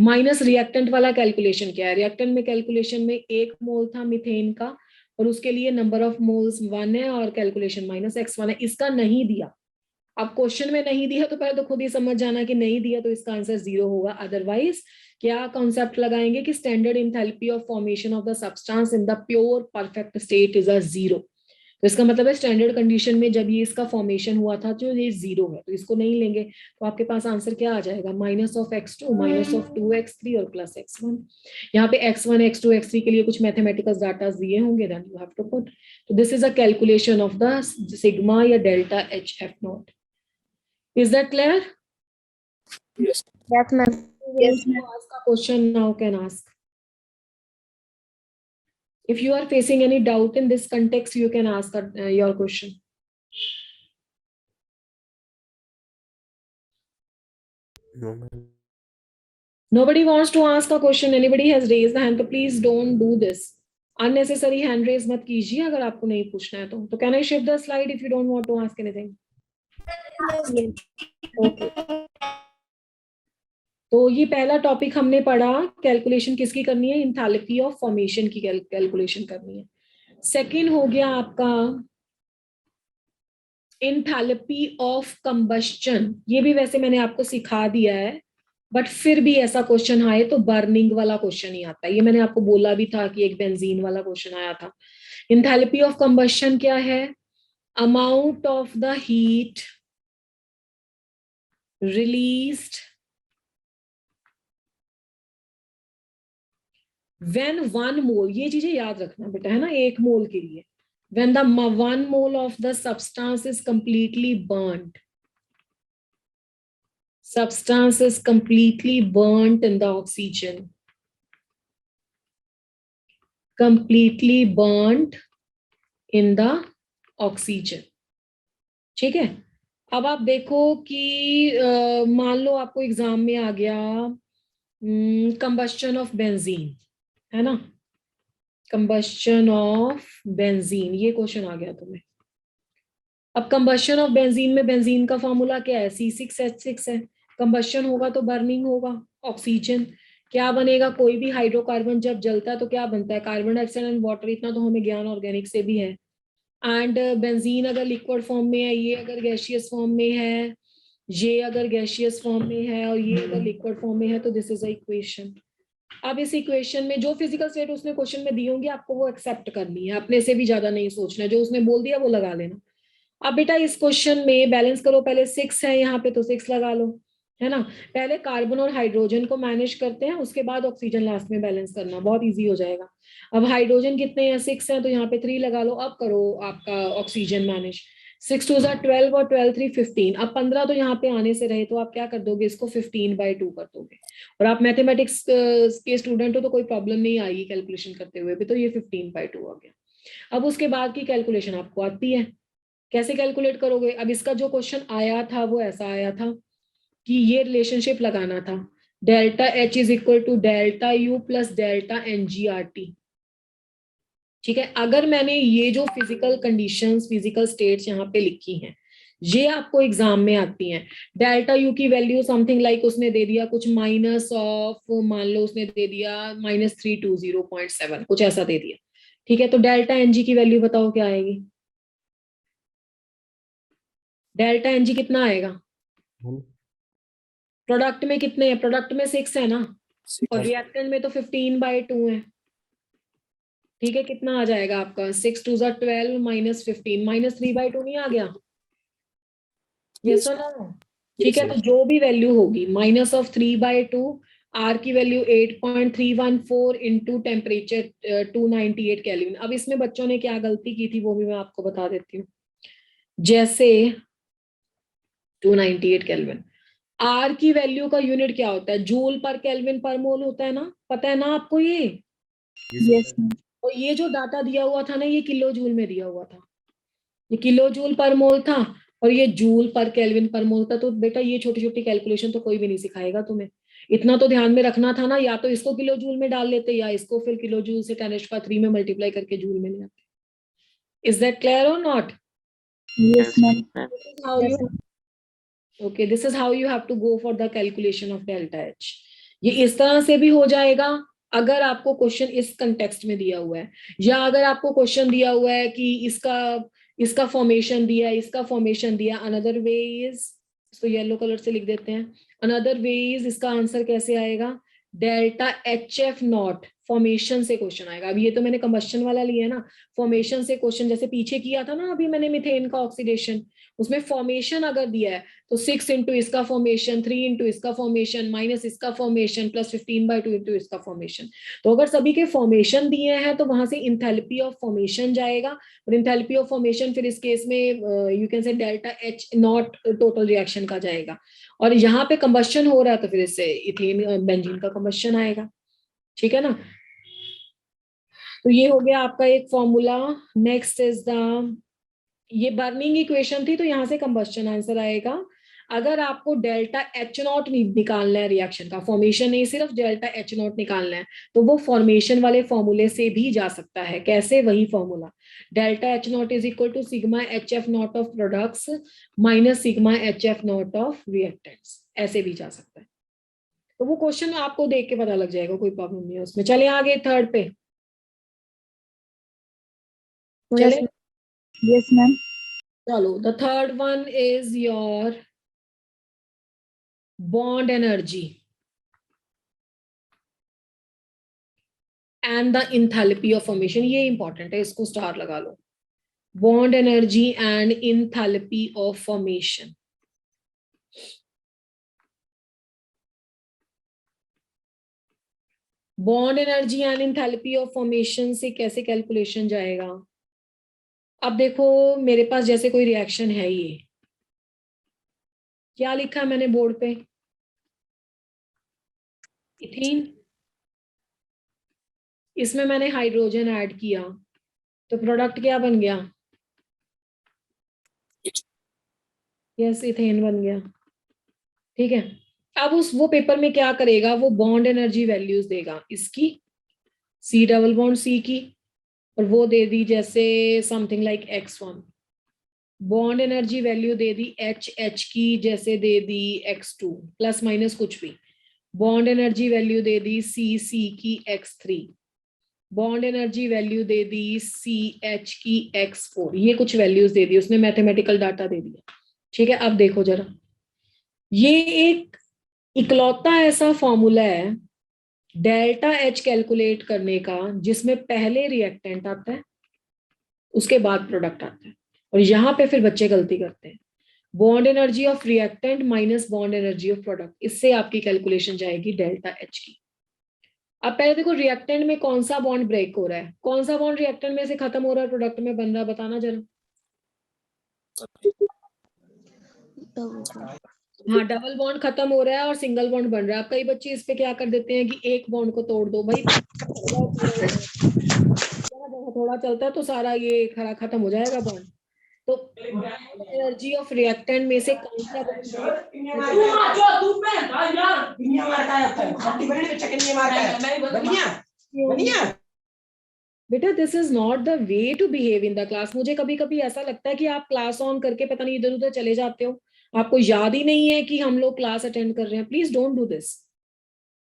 माइनस रिएक्टेंट वाला कैलकुलेशन क्या है, रिएक्टेंट में कैलकुलेशन में 1 मोल था मीथेन का और उसके लिए नंबर ऑफ मोल्स 1 है और कैलकुलेशन -x1 है, इसका नहीं दिया। अब क्वेश्चन में नहीं दिया तो पहले तो खुद ही समझ जाना कि नहीं दिया तो इसका आंसर 0 होगा, अदरवाइज क्या कॉन्सेप्ट लगाएंगे कि standard enthalpy of formation of the substance in the pure perfect state is a 0, तो इसका मतलब है स्टैंडर्ड कंडीशन में जब ये इसका फॉर्मेशन हुआ था जो ये 0 है, तो इसको नहीं लेंगे, तो आपके पास आंसर क्या आ जाएगा, -(x2) -2x3 और +x1। यहाँ पे x1 x2 x3 के लिए कुछ मैथमेटिकल डाटा दिए होंगे, then you have to put, तो this is a calculation of the sigma या delta HF naught. Is that clear? Yes. Yes, ma'am. Yes, ma'am. Ask a question now, can ask. If you are facing any doubt in this context, you can ask your question. No, ma'am. Nobody wants to ask a question. Anybody has raised the hand, so please don't do this. Unnecessary hand raise मत कीजिए अगर आपको नहीं पूछना है तो can I shift the slide if you don't want to ask anything? Okay. तो ये पहला टॉपिक हमने पढ़ा, कैलकुलेशन किसकी करनी है, इंथैल्पी ऑफ फॉर्मेशन की कैलकुलेशन करनी है। सेकंड हो गया आपका इंथैल्पी ऑफ कंबस्शन, ये भी वैसे मैंने आपको सिखा दिया है, बट फिर भी ऐसा क्वेश्चन आए तो बर्निंग वाला क्वेश्चन ही आता है, ये मैंने आपको बोला भी था कि एक बेंजीन वाला क्वेश्चन आया था। इंथैल्पी ऑफ कंबस्शन क्या है, amount of the heat released when 1 mole, ये चीजें याद रखना बेटा है ना, 1 मोल के लिए, when the 1 mole of the substance is completely burnt, substance is completely burnt in the oxygen, completely burnt in the oxygen, ठीक है। अब आप देखो कि मान लो आपको एग्जाम में आ गया कंबस्शन ऑफ बेंजीन, है ना, कंबस्शन ऑफ बेंजीन, ये क्वेश्चन आ गया तुम्हें। अब कंबस्शन ऑफ बेंजीन में बेंजीन का फॉर्मूला क्या है, C6H6 है, कंबस्शन होगा तो बर्निंग होगा, ऑक्सीजन क्या बनेगा, कोई भी हाइड्रोकार्बन जब जलता है तो क्या बनता है, कार्बन डाइऑक्साइड एंड वाटर, इतना तो हमें ज्ञान ऑर्गेनिक से भी है, एंड बेंजीन अगर लिक्विड फॉर्म में है, ये अगर गैसियस फॉर्म में है, ये अगर गैसियस फॉर्म में है और ये अगर लिक्विड फॉर्म में है, तो दिस इज अ इक्वेशन। अब इस इक्वेशन में जो फिजिकल स्टेट उसने क्वेश्चन में दी होंगी आपको वो एक्सेप्ट करनी है, अपने से भी ज्यादा नहीं सोचना है, जो उसने बोल दिया वो लगा लेना। अब बेटा इस क्वेश्चन में बैलेंस करो, पहले 6 है यहाँ पे तो 6 लगा लो, है ना। पहले कार्बन और हाइड्रोजन को मैनेज करते हैं, उसके बाद ऑक्सीजन लास्ट में बैलेंस करना, बहुत इजी हो जाएगा। अब हाइड्रोजन कितने हैं, 6 हैं, तो यहाँ पे 3 लगा लो। अब करो आपका ऑक्सीजन मैनेज, 6 2 12 और 12 3 15। अब 15 तो यहाँ पे आने से रहे, तो आप क्या कर दोगे, इसको 15/2 कर दोगे। और आप मैथमेटिक्स के स्टूडेंट हो तो कोई प्रॉब्लम नहीं आएगी कैलकुलेशन करते हुए भी, तो ये 15/2 हो गया। अब उसके बाद की कैलकुलेशन आपको आती है, कैसे कैलकुलेट करोगे। अब इसका जो क्वेश्चन आया था वो ऐसा आया था कि ये रिलेशनशिप लगाना था, delta H is equal to delta U plus delta ngRT. ठीक है, अगर मैंने ये जो फिजिकल कंडीशंस, फिजिकल स्टेट्स यहाँ पे लिखी हैं, ये आपको एग्जाम में आती हैं। डेल्टा यू की वैल्यू समथिंग लाइक उसने दे दिया कुछ माइनस ऑफ, मान लो उसने दे दिया -320.7, कुछ ऐसा दे दिया। ठीक है, तो डेल्टा एनजी की वैल्यू बताओ क्या आएगी, डेल्टा एनजी कितना आएगा। प्रोडक्ट में कितने हैं, प्रोडक्ट में 6 है ना, और रिएक्टेंट में तो 15/2 है। ठीक है, कितना आ जाएगा आपका, 6 2 12 -15 -3/2 नहीं आ गया, ये सुनो। ठीक है, तो जो भी वैल्यू होगी -3/2, आर की वैल्यू 8.314 इंटू टेम्परेचर 298 केल्विन। अब इसमें बच्चों ने क्या गलती की थी वो भी मैं आपको बता देती हूँ। जैसे 298 केल्विन, आर की वैल्यू का यूनिट क्या होता है, जूल पर केल्विन पर मोल होता है ना, पता है ना आपको ये। Yes, ma'am. और ये जो डाटा दिया हुआ था ना, ये किलो जूल में दिया हुआ था, ये किलो जूल पर मोल था, और ये जूल पर केल्विन पर मोल था। तो बेटा ये छोटी छोटी कैलकुलेशन तो कोई भी नहीं सिखाएगा तुम्हें, इतना तो ध्यान में रखना था ना, या तो इसको किलो जूल में डाल लेते या इसको फिर किलो जूल से 10⁻³ में मल्टीप्लाई करके जूल में ले आते। इज दैट क्लियर और not. Yes, ma'am. How you, okay, this is how you have to go for the calculation of delta H. ये इस तरह से भी हो जाएगा अगर आपको क्वेश्चन इस कंटेक्स्ट में दिया हुआ है, या अगर आपको क्वेश्चन दिया हुआ है कि इसका फॉर्मेशन दिया है, इसका फॉर्मेशन दिया। अनदर वे इज, इसको येलो कलर से लिख देते हैं, अनदर वे इज इसका आंसर कैसे आएगा, delta H F not, formation से क्वेश्चन आएगा। अब ये तो मैंने कंबस्शन वाला लिया है ना, फॉर्मेशन से क्वेश्चन जैसे पीछे किया था ना अभी मैंने मीथेन का ऑक्सीडेशन, उसमें फॉर्मेशन अगर दिया है तो 6 इंटू इसका फॉर्मेशन, 3 इंटू इसका फॉर्मेशन, माइनस इसका फॉर्मेशन, प्लस 15/2 इंटू इसका फॉर्मेशन। तो अगर सभी के फॉर्मेशन दिए हैं तो वहां से इंथैल्पी ऑफ फॉर्मेशन जाएगा, और इंथैल्पी ऑफ फॉर्मेशन फिर इस केस में you can say delta H not total reaction का जाएगा। और यहाँ पे कंबस्शन हो रहा है तो फिर इससे इथेन बेंजीन का कंबस्शन आएगा। ठीक है ना, तो ये हो गया आपका एक फॉर्मूला। नेक्स्ट इज द, ये बर्निंग इक्वेशन थी तो यहाँ से कंबस्शन आंसर आएगा। अगर आपको डेल्टा एच नॉट निकालना है रिएक्शन का, फॉर्मेशन नहीं सिर्फ डेल्टा एच नॉट निकालना है, तो वो फॉर्मेशन वाले फॉर्मूले से भी जा सकता है। कैसे, वही formula, delta H not is equal to sigma H F not of products minus sigma H F not of reactants, ऐसे भी जा सकता है। तो वो क्वेश्चन आपको देख के पता लग जाएगा, कोई प्रॉब्लम नहीं है उसमें। चले आगे थर्ड पे, Yes, चले, yes, ma'am. चलो। The third one is your bond energy and the enthalpy of formation, ये इंपॉर्टेंट है, इसको स्टार लगा लो। bond energy and enthalpy of formation, bond energy and enthalpy of formation से कैसे कैलकुलेशन जाएगा। अब देखो मेरे पास जैसे कोई रिएक्शन है, ये क्या लिखा है मैंने बोर्ड पे, इथीन, इसमें मैंने हाइड्रोजन ऐड किया तो प्रोडक्ट क्या बन गया, यस इथेन बन गया। ठीक है, अब वो पेपर में क्या करेगा, वो बॉन्ड एनर्जी वैल्यूज देगा इसकी, सी डबल बॉन्ड सी की, और वो दे दी जैसे something like x1, bond energy value they the H की, जैसे दे दी x2 प्लस माइनस कुछ भी, बॉन्ड एनर्जी वैल्यू दे दी सी की x3, बॉन्ड एनर्जी वैल्यू दे दी CH की x4, ये कुछ वैल्यूज दे दी उसने, मैथमेटिकल डाटा दे दिया। ठीक है, अब देखो जरा, ये एक इकलौता ऐसा फॉर्मूला है डेल्टा H कैलकुलेट करने का जिसमें पहले रिएक्टेंट आता है उसके बाद प्रोडक्ट आता है, और यहाँ पे फिर बच्चे गलती करते हैं। Bond energy of reactant minus bond energy of product, इससे आपकी कैलकुलेशन जाएगी डेल्टा H की। अब पहले देखो रिएक्टेंट में कौन सा बॉन्ड ब्रेक हो रहा है, कौन सा बॉन्ड रिएक्टेंट में से खत्म हो रहा है प्रोडक्ट में बन रहा है, बताना जरा। हाँ, डबल बॉन्ड खत्म हो रहा है और सिंगल बॉन्ड बन रहा है। अब कई बच्चे इस पे क्या कर देते हैं कि एक बॉन्ड को तोड़ दो भाई, थोड़ा चलता है तो सारा ये खरा खत्म हो जाएगा बॉन्ड। तो एनर्जी ऑफ रिएक्टेंट में से कौन सा बेटा, this is not the way to behave in the class. मुझे कभी कभी ऐसा लगता है कि आप क्लास ऑन करके पता नहीं इधर उधर चले जाते हो, आपको याद ही नहीं है कि हम लोग क्लास अटेंड कर रहे हैं। Please don't do this.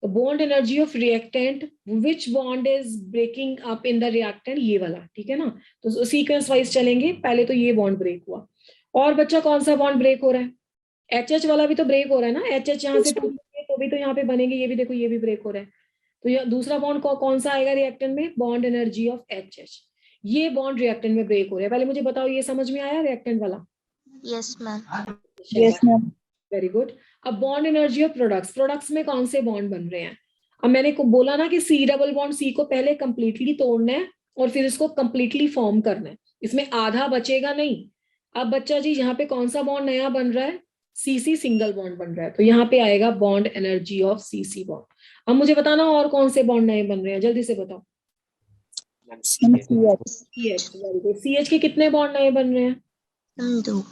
The bond energy of reactant, which bond is breaking up in the reactant, ये वाला, ठीक है ना। तो सीक्वेंस वाइज चलेंगे, पहले तो ये बॉन्ड ब्रेक हुआ, और बच्चा कौन सा बॉन्ड ब्रेक हो रहा है, HH वाला भी तो ब्रेक हो रहा है ना। HH यहाँ से टूटेंगे तो भी तो यहाँ पे बनेंगे, ये भी देखो ये भी ब्रेक हो रहा है। तो ये दूसरा बॉन्ड कौन सा आएगा रिएक्टेंट में, बॉन्ड एनर्जी ऑफ HH। ये बॉन्ड रिएक्टेंट में ब्रेक हो रहा है। पहले मुझे बताओ ये समझ में आया रिएक्टेंट वाला? Yes, ma'am. Yes, ma'am. Very good. अब bond energy of products, products में कौन से बॉन्ड बन रहे हैं। अब मैंने को बोला ना कि C डबल बॉन्ड C को पहले कंप्लीटली तोड़ना है और फिर इसको कंप्लीटली फॉर्म करना है, इसमें आधा बचेगा नहीं। अब बच्चा जी यहाँ पे कौन सा बॉन्ड नया बन रहा है, CC सिंगल बॉन्ड बन रहा है, तो यहाँ पे आएगा bond energy of CC bond. अब मुझे बताना और कौन से बॉन्ड नए बन रहे हैं, जल्दी से बताओ। CH, very good. CH के कितने बॉन्ड नए बन रहे हैं? 2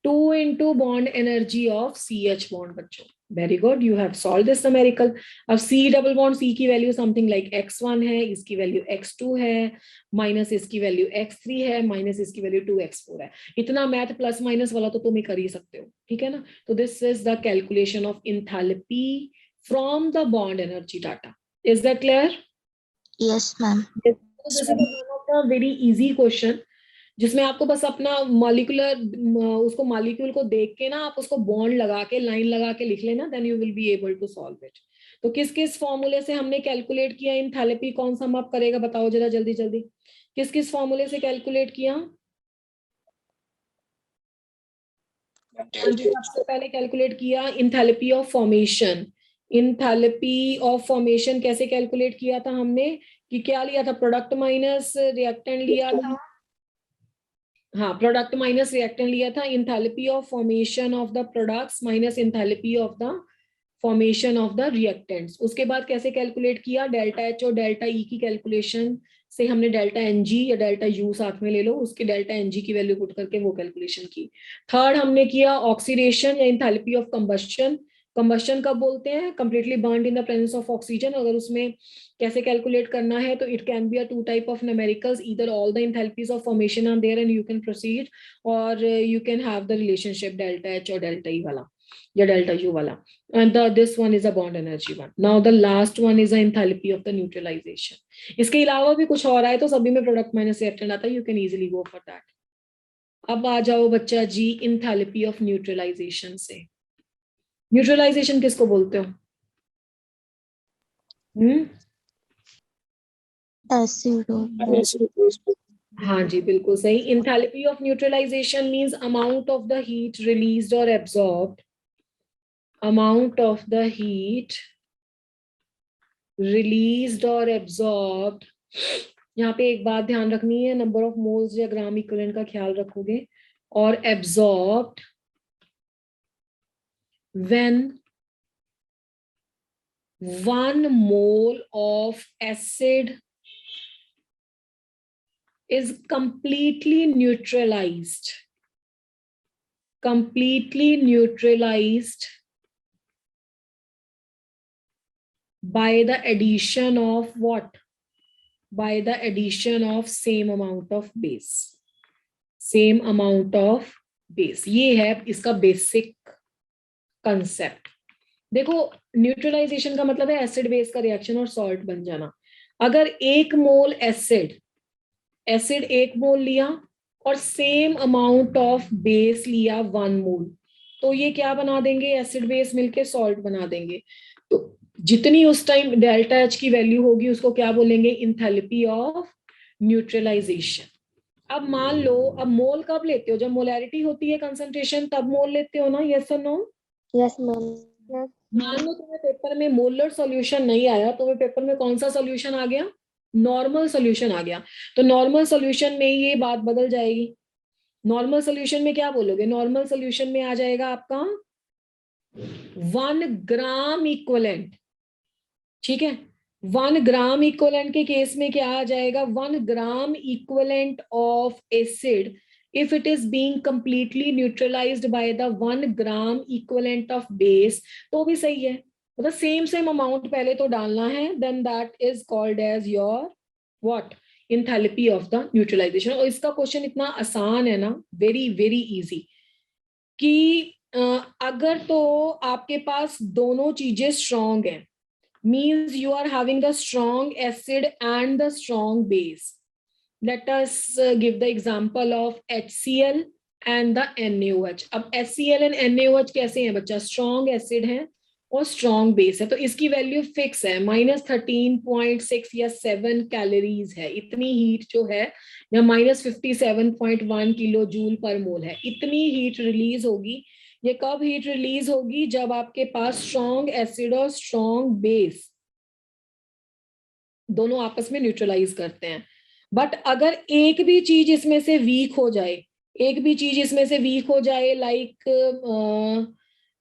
2 into bond energy of CH bond बच्चों। Very good, you have solve this numerical. अब C डबल बॉन्ड C की वैल्यू समथिंग लाइक x1 है, इसकी वैल्यू x2 है, माइनस इसकी वैल्यू x3 है, माइनस इसकी वैल्यू 2x4 है। इतना मैथ प्लस माइनस वाला तो तुम ही कर ही सकते हो, ठीक है ना। तो this is the calculation of enthalpy from the bond energy data. Is that clear? Yes, ma'am. This is one of the very easy question जिसमें आपको बस अपना मॉलिक्यूलर उसको मॉलिक्यूल को देख के ना आप उसको बॉन्ड लगा के लाइन लगा के लिख लेना, then you will be able to solve it. तो किस किस फॉर्मूले से हमने कैलकुलेट किया इंथैल्पी, कौन सा माप करेगा बताओ जरा जल्दी जल्दी, किस किस फॉर्मूले से कैलकुलेट किया? सबसे पहले कैलकुलेट किया enthalpy of formation. Enthalpy of formation कैसे कैलकुलेट किया था हमने, कि क्या लिया था, प्रोडक्ट माइनस रिएक्टेंट लिया था। हाँ, प्रोडक्ट माइनस रिएक्टेंट लिया था। Enthalpy of formation of the products minus enthalpy of the formation of the reactants. उसके बाद कैसे कैलकुलेट किया, डेल्टा H और डेल्टा E की कैलकुलेशन से हमने डेल्टा NG या डेल्टा U साथ में ले लो, उसके डेल्टा NG की वैल्यू पुट करके वो कैलकुलेशन की। थर्ड हमने किया ऑक्सीडेशन या इंथैल्पी ऑफ कंबस्शन। कंबस्शन कब बोलते हैं, completely burned in the presence of oxygen. अगर उसमें कैसे कैलकुलेट करना है तो it can be a two type of numericals, either all the enthalpies of formation are there and you can proceed, और you can have the relationship delta H और डेल्टा E वाला या डेल्टा U वाला, and this one is a bond energy one. Now the last one is the enthalpy of the neutralization. इसके अलावा भी कुछ और आए तो सभी में प्रोडक्ट माइनस रिएक्टेंट आता है, you can easily go for that. अब आ जाओ बच्चा जी इंथैल्पी ऑफ न्यूट्रलाइजेशन से। न्यूट्रलाइजेशन किसको बोलते हो? हाँ जी, बिल्कुल सही। Enthalpy of neutralization means amount of the heat released और absorbed, amount of the heat released or absorbed। यहाँ पे एक बात ध्यान रखनी है, नंबर ऑफ मोल्स या ग्राम इक्विवेलेंट का ख्याल रखोगे, और absorbed when 1 mole of acid is completely neutralized by the addition of what? By the addition of same amount of base। same amount of base, ये है इसका बेसिक कंसेप्ट। देखो न्यूट्रलाइजेशन का मतलब है एसिड बेस का रिएक्शन और सॉल्ट बन जाना। अगर 1 मोल एसिड 1 मोल लिया और सेम अमाउंट ऑफ बेस लिया 1 मोल, तो ये क्या बना देंगे, एसिड बेस मिलके सॉल्ट बना देंगे। तो जितनी उस टाइम डेल्टा एच की वैल्यू होगी उसको क्या बोलेंगे, इंथैल्पी ऑफ न्यूट्रलाइजेशन। अब मान लो, अब मोल कब लेते हो, जब मोलैरिटी होती है कंसंट्रेशन तब मोल लेते हो ना, यस और नो? Yes ma'am. मान लो तुम्हें पेपर में मोलर सॉल्यूशन नहीं आया, तुम्हें पेपर में कौन सा सॉल्यूशन आ गया, नॉर्मल सॉल्यूशन आ गया। तो नॉर्मल सॉल्यूशन में ये बात बदल जाएगी। नॉर्मल सॉल्यूशन में क्या बोलोगे, नॉर्मल सॉल्यूशन में आ जाएगा आपका 1 ग्राम इक्वलेंट, ठीक है। 1 ग्राम इक्वलेंट के केस में क्या आ जाएगा, 1 gram equivalent of acid if it is being completely neutralized by the 1 gram equivalent of base, तो भी सही है, मतलब सेम अमाउंट पहले तो डालना है, then that is called as your what, enthalpy of the neutralization। और इसका क्वेश्चन इतना आसान है ना, वेरी वेरी इजी, कि अगर तो आपके पास दोनों चीजें स्ट्रॉन्ग है, means you are having the strong acid and the strong base. Let us give the example of HCl and the NaOH। अब HCl and NaOH कैसे हैं बच्चा, strong acid है और strong base है, तो इसकी वैल्यू फिक्स है, -13.6 या 7 कैलोरीज है, इतनी हीट जो है, या -57.1 किलो जूल पर मोल है, इतनी हीट रिलीज होगी। ये कब हीट रिलीज होगी, जब आपके पास स्ट्रॉन्ग एसिड और स्ट्रॉन्ग बेस दोनों आपस में न्यूट्रलाइज करते हैं। बट अगर एक भी चीज इसमें से वीक हो जाए, एक भी चीज इसमें से वीक हो जाए, लाइक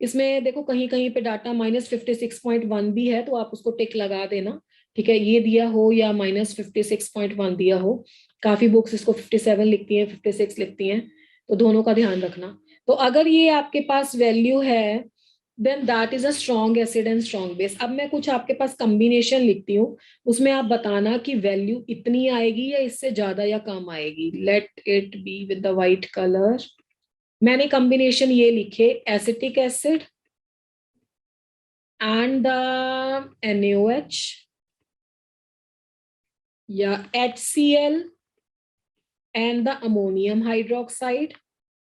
इसमें देखो कहीं कहीं पे डाटा -56.1 भी है, तो आप उसको टिक लगा देना, ठीक है, ये दिया हो या -56.1 दिया हो। काफी बुक्स इसको 57 लिखती हैं, 56 लिखती हैं, तो दोनों का ध्यान रखना। तो अगर ये आपके पास वैल्यू है, then that is a strong acid and strong base. अब मैं कुछ आपके पास कॉम्बिनेशन लिखती हूँ, उसमें आप बताना कि वैल्यू इतनी आएगी या इससे ज्यादा या कम आएगी। Let it be with the white colour. मैंने कॉम्बिनेशन ये लिखे, acetic acid and the NaOH, या HCl and the ammonium hydroxide,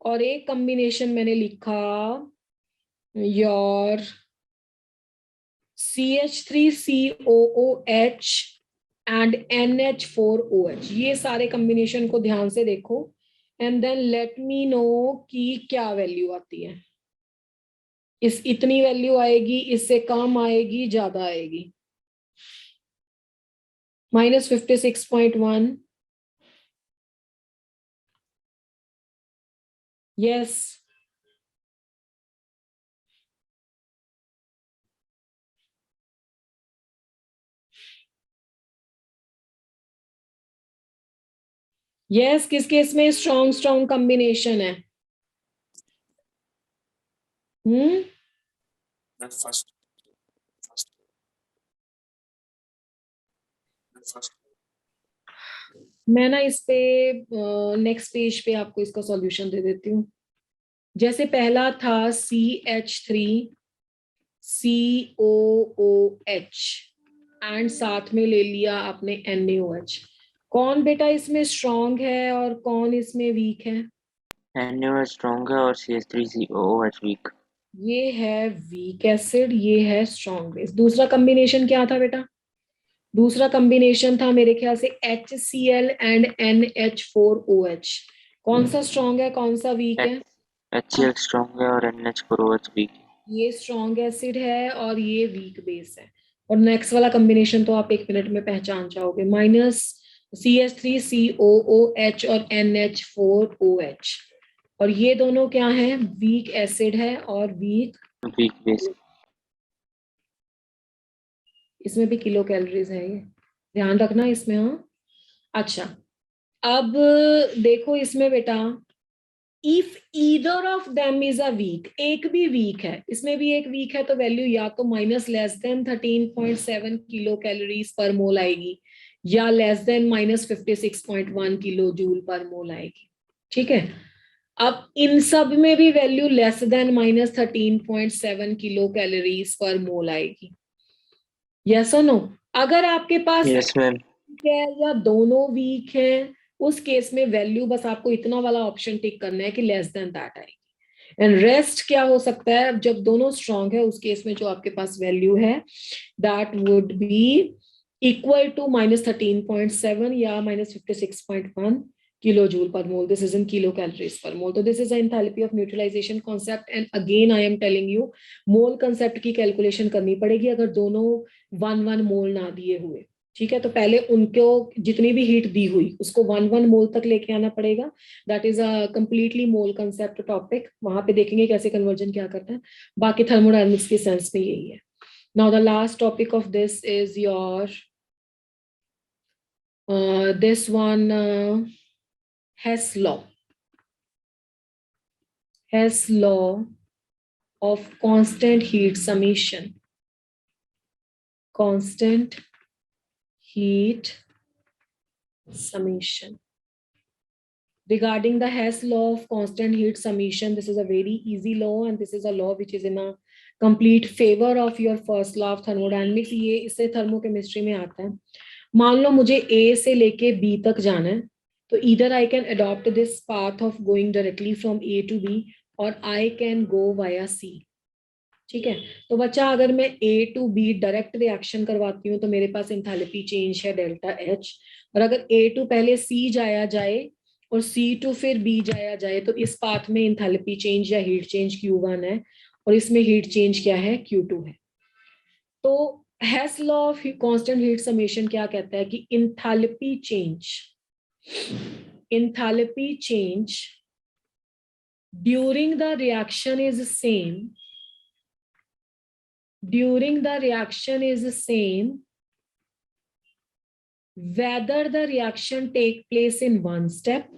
और एक कॉम्बिनेशन मैंने लिखा योर CH3COOH एंड NH4OH। ये सारे कॉम्बिनेशन को ध्यान से देखो and then let me know कि क्या वैल्यू आती है। इस इतनी वैल्यू आएगी, इससे कम आएगी, ज्यादा आएगी, -56.1, यस, यस, किस केस में स्ट्रॉन्ग कॉम्बिनेशन है? मैं ना इस पे नेक्स्ट पेज पे आपको इसका सॉल्यूशन दे देती हूँ। जैसे पहला था CH3COOH एंड साथ में ले लिया आपने NaOH। कौन बेटा इसमें स्ट्रॉन्ग है और कौन इसमें वीक है? NaOH स्ट्रॉन्ग है और CH3COOH वीक। ये है वीक एसिड, ये है स्ट्रॉन्ग बेस। दूसरा कॉम्बिनेशन क्या था बेटा? दूसरा कॉम्बिनेशन था मेरे ख्याल से HCl एंड NH4OH। कौन सा स्ट्रॉन्ग है, कौन सा वीक है? HCl स्ट्रॉन्ग है और NH4OH वीक है। ये स्ट्रॉन्ग एसिड है और ये वीक बेस है। और नेक्स्ट वाला कॉम्बिनेशन तो आप 1 मिनट में पहचान जाओगे, -CH3COOH और NH4OH। और ये दोनों क्या है, वीक एसिड है और वीक बेस। इसमें भी किलो कैलोरीज है, ये ध्यान रखना इसमें। हाँ, अच्छा, अब देखो इसमें बेटा, if either of them is a weak, एक भी वीक है, इसमें भी एक वीक है, तो वैल्यू या तो -13.7 किलो कैलोरीज पर मोल आएगी या -56.1 किलो जूल पर मोल आएगी, ठीक है। अब इन सब में भी वैल्यू -13.7 किलो कैलोरीज पर मोल आएगी, यस और नो? अगर आपके पास Yes, ma'am. weak है या दोनों वीक है, उस केस में वैल्यू बस आपको इतना वाला ऑप्शन टिक करना है कि लेस देन दैट आएगी। एंड रेस्ट क्या हो सकता है, जब दोनों स्ट्रॉन्ग है उस केस में जो आपके पास वैल्यू है that would be equal to -13.7 या -56.1 kilojoule per mole. This is in kilocalories per mole. So this is the enthalpy of neutralization concept. And again I am telling you, mole concept की calculation करनी पड़ेगी अगर दोनों 1 मोल ना दिए हुए। ठीक है, तो पहले उनको जितनी भी हीट दी हुई उसको 1 मोल तक लेके आना पड़ेगा। That is a completely mole concept topic, वहां पे देखेंगे कैसे कन्वर्जन क्या करता है। बाकी थर्मोडायनामिक्स के सेंस में यही है। Now the last topic of this is your this one, Hess law. Hess law of constant heat summation. Constant heat summation. Regarding the Hess law of constant heat summation, this is a very easy law and this is a law which is in a complete favor of your first law of thermodynamics. ये इससे थर्मोकेमिस्ट्री में आता है। मान लो मुझे A से लेके B तक जाना है, तो either I can adopt this path of going directly from A to B or I can go via C. ठीक है, तो बच्चा अगर मैं A to B direct reaction करवाती हूँ तो मेरे पास एंथैल्पी चेंज है डेल्टा H, और अगर A to पहले C जाया जाए और C to फिर B जाया जाए तो इस पाथ में एंथैल्पी चेंज या हीट चेंज Q1 है और इसमें हीट चेंज क्या है, Q2 है। तो Hess law of constant heat summation क्या कहता है कि enthalpy change during the reaction is same whether the reaction takes place in one step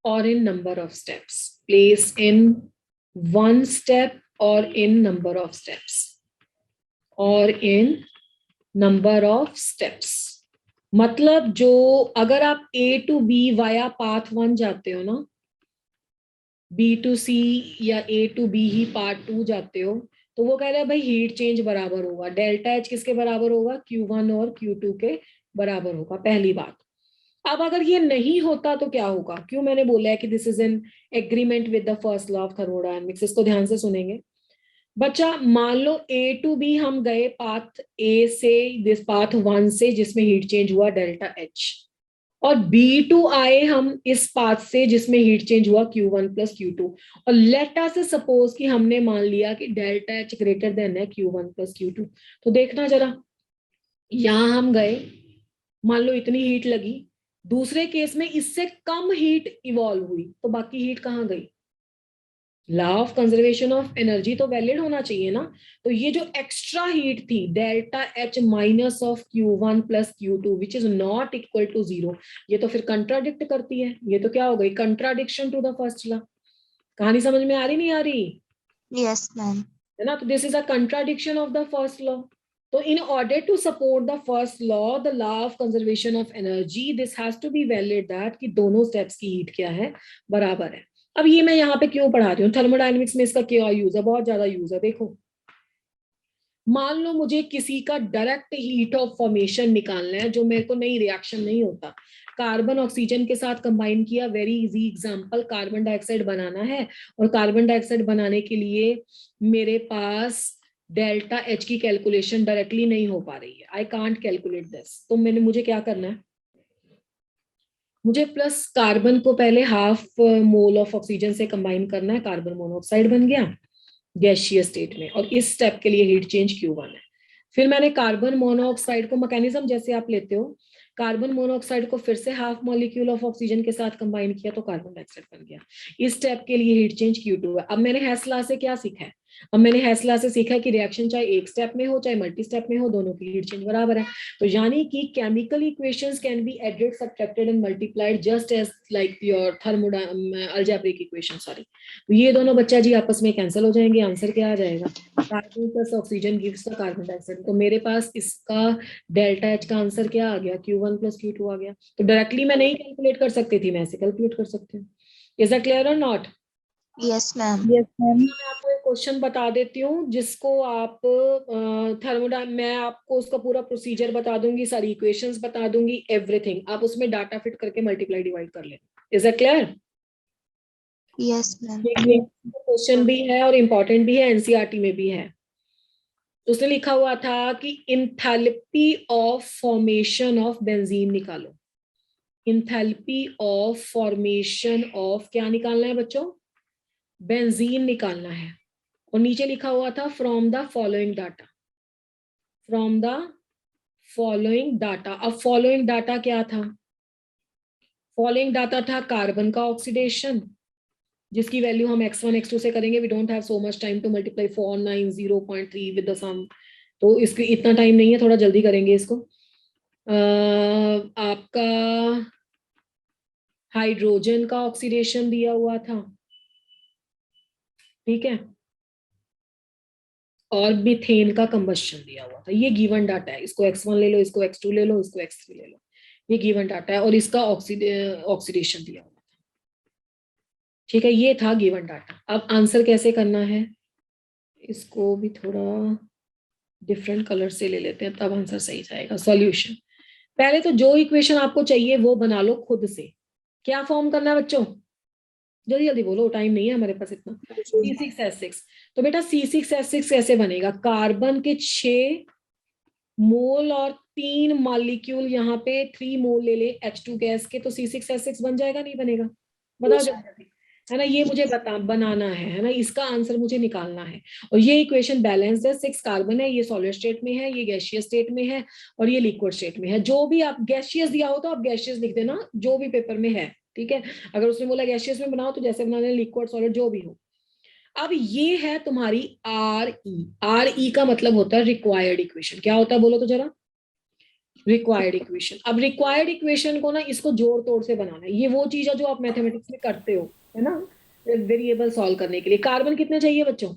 or in number of steps. Place in one step or in number of steps. मतलब जो अगर आप A to B via path 1 जाते हो ना, B to C या A to B he part 2 जाते हो, तो वो कह रहा है भाई हीट चेंज बराबर होगा, डेल्टा H किसके बराबर होगा, Q1 और Q2 के बराबर होगा, पहली बात। अब अगर ये नहीं होता तो क्या होगा, क्यों मैंने बोला है कि this is in agreement with the first law of thermodynamics, इसको ध्यान से सुनेंगे बच्चा। मान लो A to B हम गए पाथ A से, दिस पाथ 1 से जिसमें हीट चेंज हुआ डेल्टा H, और B to आए हम इस पाथ से जिसमें हीट चेंज हुआ Q1 प्लस Q2, और लेट अस सपोज कि हमने मान लिया कि डेल्टा H ग्रेटर देन है Q1 प्लस Q2। तो देखना जरा, यहां हम गए, मान लो इतनी हीट लगी, दूसरे केस में इससे कम हीट इवॉल्व हुई, तो बाकी हीट कहां गई, law of conservation of energy तो वैलिड होना चाहिए ना। तो ये जो एक्स्ट्रा हीट थी delta H minus of Q1 plus Q2 which is not equal to 0, ये तो फिर कंट्राडिक्ट करती है, ये तो क्या हो गई, contradiction to the first law. कहानी समझ में आ रही नहीं आ रही, Yes, ma'am. है ना। तो this is a contradiction of the first law. So in order to support the first law, the law of conservation of energy, this has to be valid that कि दोनों steps की heat क्या है, बराबर है। अब ये मैं यहाँ पे क्यों पढ़ा रही हूँ, थर्मोडायनेमिक्स में इसका क्या यूज है, बहुत ज्यादा यूज है। देखो, मान लो मुझे किसी का डायरेक्ट हीट ऑफ फॉर्मेशन निकालना है, जो मेरे को नई रिएक्शन नहीं होता, कार्बन ऑक्सीजन के साथ कंबाइन किया, very easy example, carbon dioxide बनाना है, और कार्बन डाइऑक्साइड बनाने के लिए मेरे पास डेल्टा H की कैलकुलेशन डायरेक्टली नहीं हो पा रही है, आई कांट कैलकुलेट दिस। तो मुझे क्या करना है, मुझे प्लस कार्बन को पहले हाफ मोल ऑफ ऑक्सीजन से कंबाइन करना है, कार्बन मोनोऑक्साइड बन गया गैसीय स्टेट में, और इस स्टेप के लिए हीट चेंज Q1 है। फिर मैंने कार्बन मोनोऑक्साइड को, मैकेनिज्म जैसे आप लेते हो, कार्बन मोनोऑक्साइड को फिर से हाफ मॉलिक्यूल ऑफ ऑक्सीजन के साथ कंबाइन किया तो कार्बन डाइऑक्साइड बन गया। इस स्टेप के लिए हीट चेंज Q2 है। अब मैंने हेस लॉ से क्या सीखा है, अब मैंने हेस लॉ से सीखा कि रिएक्शन चाहे एक स्टेप में हो चाहे मल्टी स्टेप में हो, दोनों की हीट चेंज बराबर है। तो यानी कि chemical equations can be added, subtracted and multiplied just as like your algebraic equation, sorry. तो ये दोनों बच्चा जी आपस में कैंसिल हो जाएंगे, आंसर क्या आ जाएगा, carbon plus oxygen gives the carbon dioxide. तो मेरे पास इसका डेल्टा H का आंसर क्या आ गया, Q1 प्लस Q2 आ गया। तो डायरेक्टली मैं नहीं कैलकुलेट कर सकती थी, मैं ऐसे कैलकुलेट कर सकती हूँ। इज दैट क्लियर और not? Yes, ma'am. Yes, ma'am. मैं आपको एक क्वेश्चन बता देती हूँ जिसको आप मैं आपको उसका पूरा प्रोसीजर बता दूंगी, सारी इक्वेशंस बता दूंगी, एवरीथिंग। आप उसमें डाटा फिट करके मल्टीप्लाई डिवाइड कर लेना। Is that clear? Yes, ma'am. Question भी है और इम्पोर्टेंट भी है, एनसीईआरटी में भी है। तो उसने लिखा हुआ था कि enthalpy of formation of benzene निकालो। इंथैल्पी ऑफ फॉर्मेशन ऑफ क्या निकालना है बच्चों? बेंजीन निकालना है। और नीचे लिखा हुआ था from the following data. From the following data. अब फॉलोइंग डाटा क्या था? फॉलोइंग डाटा था कार्बन का ऑक्सीडेशन, जिसकी वैल्यू हम x1 x2 से करेंगे। We don't have so much time to multiply 490.3 with the sum, तो इसके इतना टाइम नहीं है, थोड़ा जल्दी करेंगे इसको। आपका हाइड्रोजन का ऑक्सीडेशन दिया हुआ था, ठीक है, और मीथेन का कंबस्शन दिया हुआ था। ये गिवन डाटा है। इसको x1 ले लो, इसको x2 ले लो, इसको x3 ले लो। ये गिवन डाटा है और इसका ऑक्सीडेशन दिया हुआ था, ठीक है। ये था गिवन डाटा। अब आंसर कैसे करना है, इसको भी थोड़ा डिफरेंट कलर से ले लेते हैं, तब आंसर सही जाएगा। सॉल्यूशन, पहले तो जो इक्वेशन आपको चाहिए वो बना लो खुद से। क्या फॉर्म करना है बच्चों? जल्दी जल्दी बोलो, टाइम नहीं है हमारे पास इतना। C6H6, तो बेटा C6H6 कैसे बनेगा? कार्बन के 6 मोल और 3 मॉलिक्यूल, यहाँ पे 3 मोल ले ले H2 गैस के, तो C6H6 बन जाएगा नहीं बनेगा? बताओ जल्दी, है ना? ये मुझे बनाना है ना, इसका आंसर मुझे निकालना है। और ये इक्वेशन बैलेंस्ड है। 6 कार्बन है, ये सॉलिड स्टेट में है, ये गैसियस स्टेट में है, और ये लिक्विड स्टेट में है। जो भी आप गैसियस दिया हो तो आप गैसियस लिख देना, जो भी पेपर में है, ठीक है। अगर उसने बोला गैसियस में बनाओ तो जैसे बनाना, लिक्विड सॉलिड जो भी हो। अब ये है तुम्हारी RE का मतलब होता है रिक्वायर्ड इक्वेशन। क्या होता है बोलो तो जरा? Required equation. अब रिक्वायर्ड इक्वेशन को ना, इसको जोड़ तोड़ से बनाना है। ये वो चीज है जो आप मैथमेटिक्स में करते हो, है ना, वेरिएबल सॉल्व करने के लिए। कार्बन कितने चाहिए बच्चों?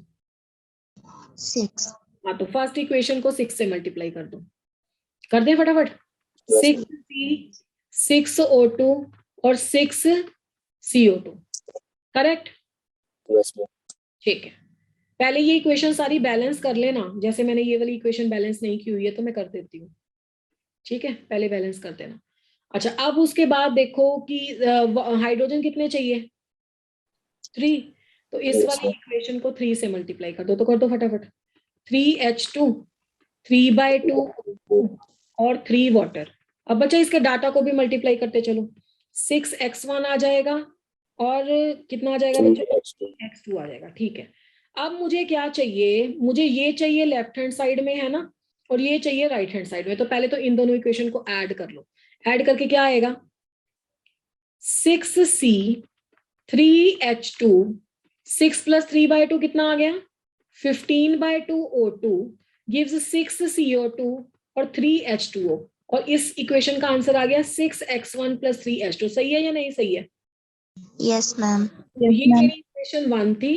6. हाँ, तो फर्स्ट इक्वेशन को 6 से मल्टीप्लाई कर दो। कर दे फटाफट। 6C 6O2 और 6CO2, करेक्ट? ठीक है। पहले ये इक्वेशन सारी बैलेंस कर लेना। जैसे मैंने ये वाली इक्वेशन बैलेंस नहीं की हुई है तो मैं कर देती हूँ, ठीक है। पहले बैलेंस कर देना। अच्छा, अब उसके बाद देखो कि हाइड्रोजन कितने चाहिए? 3। तो इस वाली इक्वेशन को 3 से मल्टीप्लाई कर दो। तो कर दो फटाफट। 3H2 3/2 और 3 वाटर। अब बच्चा इसके डाटा को भी मल्टीप्लाई करते चलो। 6x1 आ जाएगा और कितना आ जाएगा बच्चा? x2 आ जाएगा, ठीक है। अब मुझे क्या चाहिए? मुझे ये चाहिए लेफ्ट हैंड साइड में, है ना, और ये चाहिए राइट हैंड साइड में। तो पहले तो इन दोनों इक्वेशन को ऐड कर लो। ऐड करके क्या आएगा? 6C 3H2 6 + 3/2 कितना आ गया? 15/2 O2 gives 6 CO2 और 3 H2O। और इस इक्वेशन का आंसर आ गया 6x1 + 3 H2। सही है या नहीं सही है? Yes, ma'am. ये मेरी इक्वेशन 1 थी,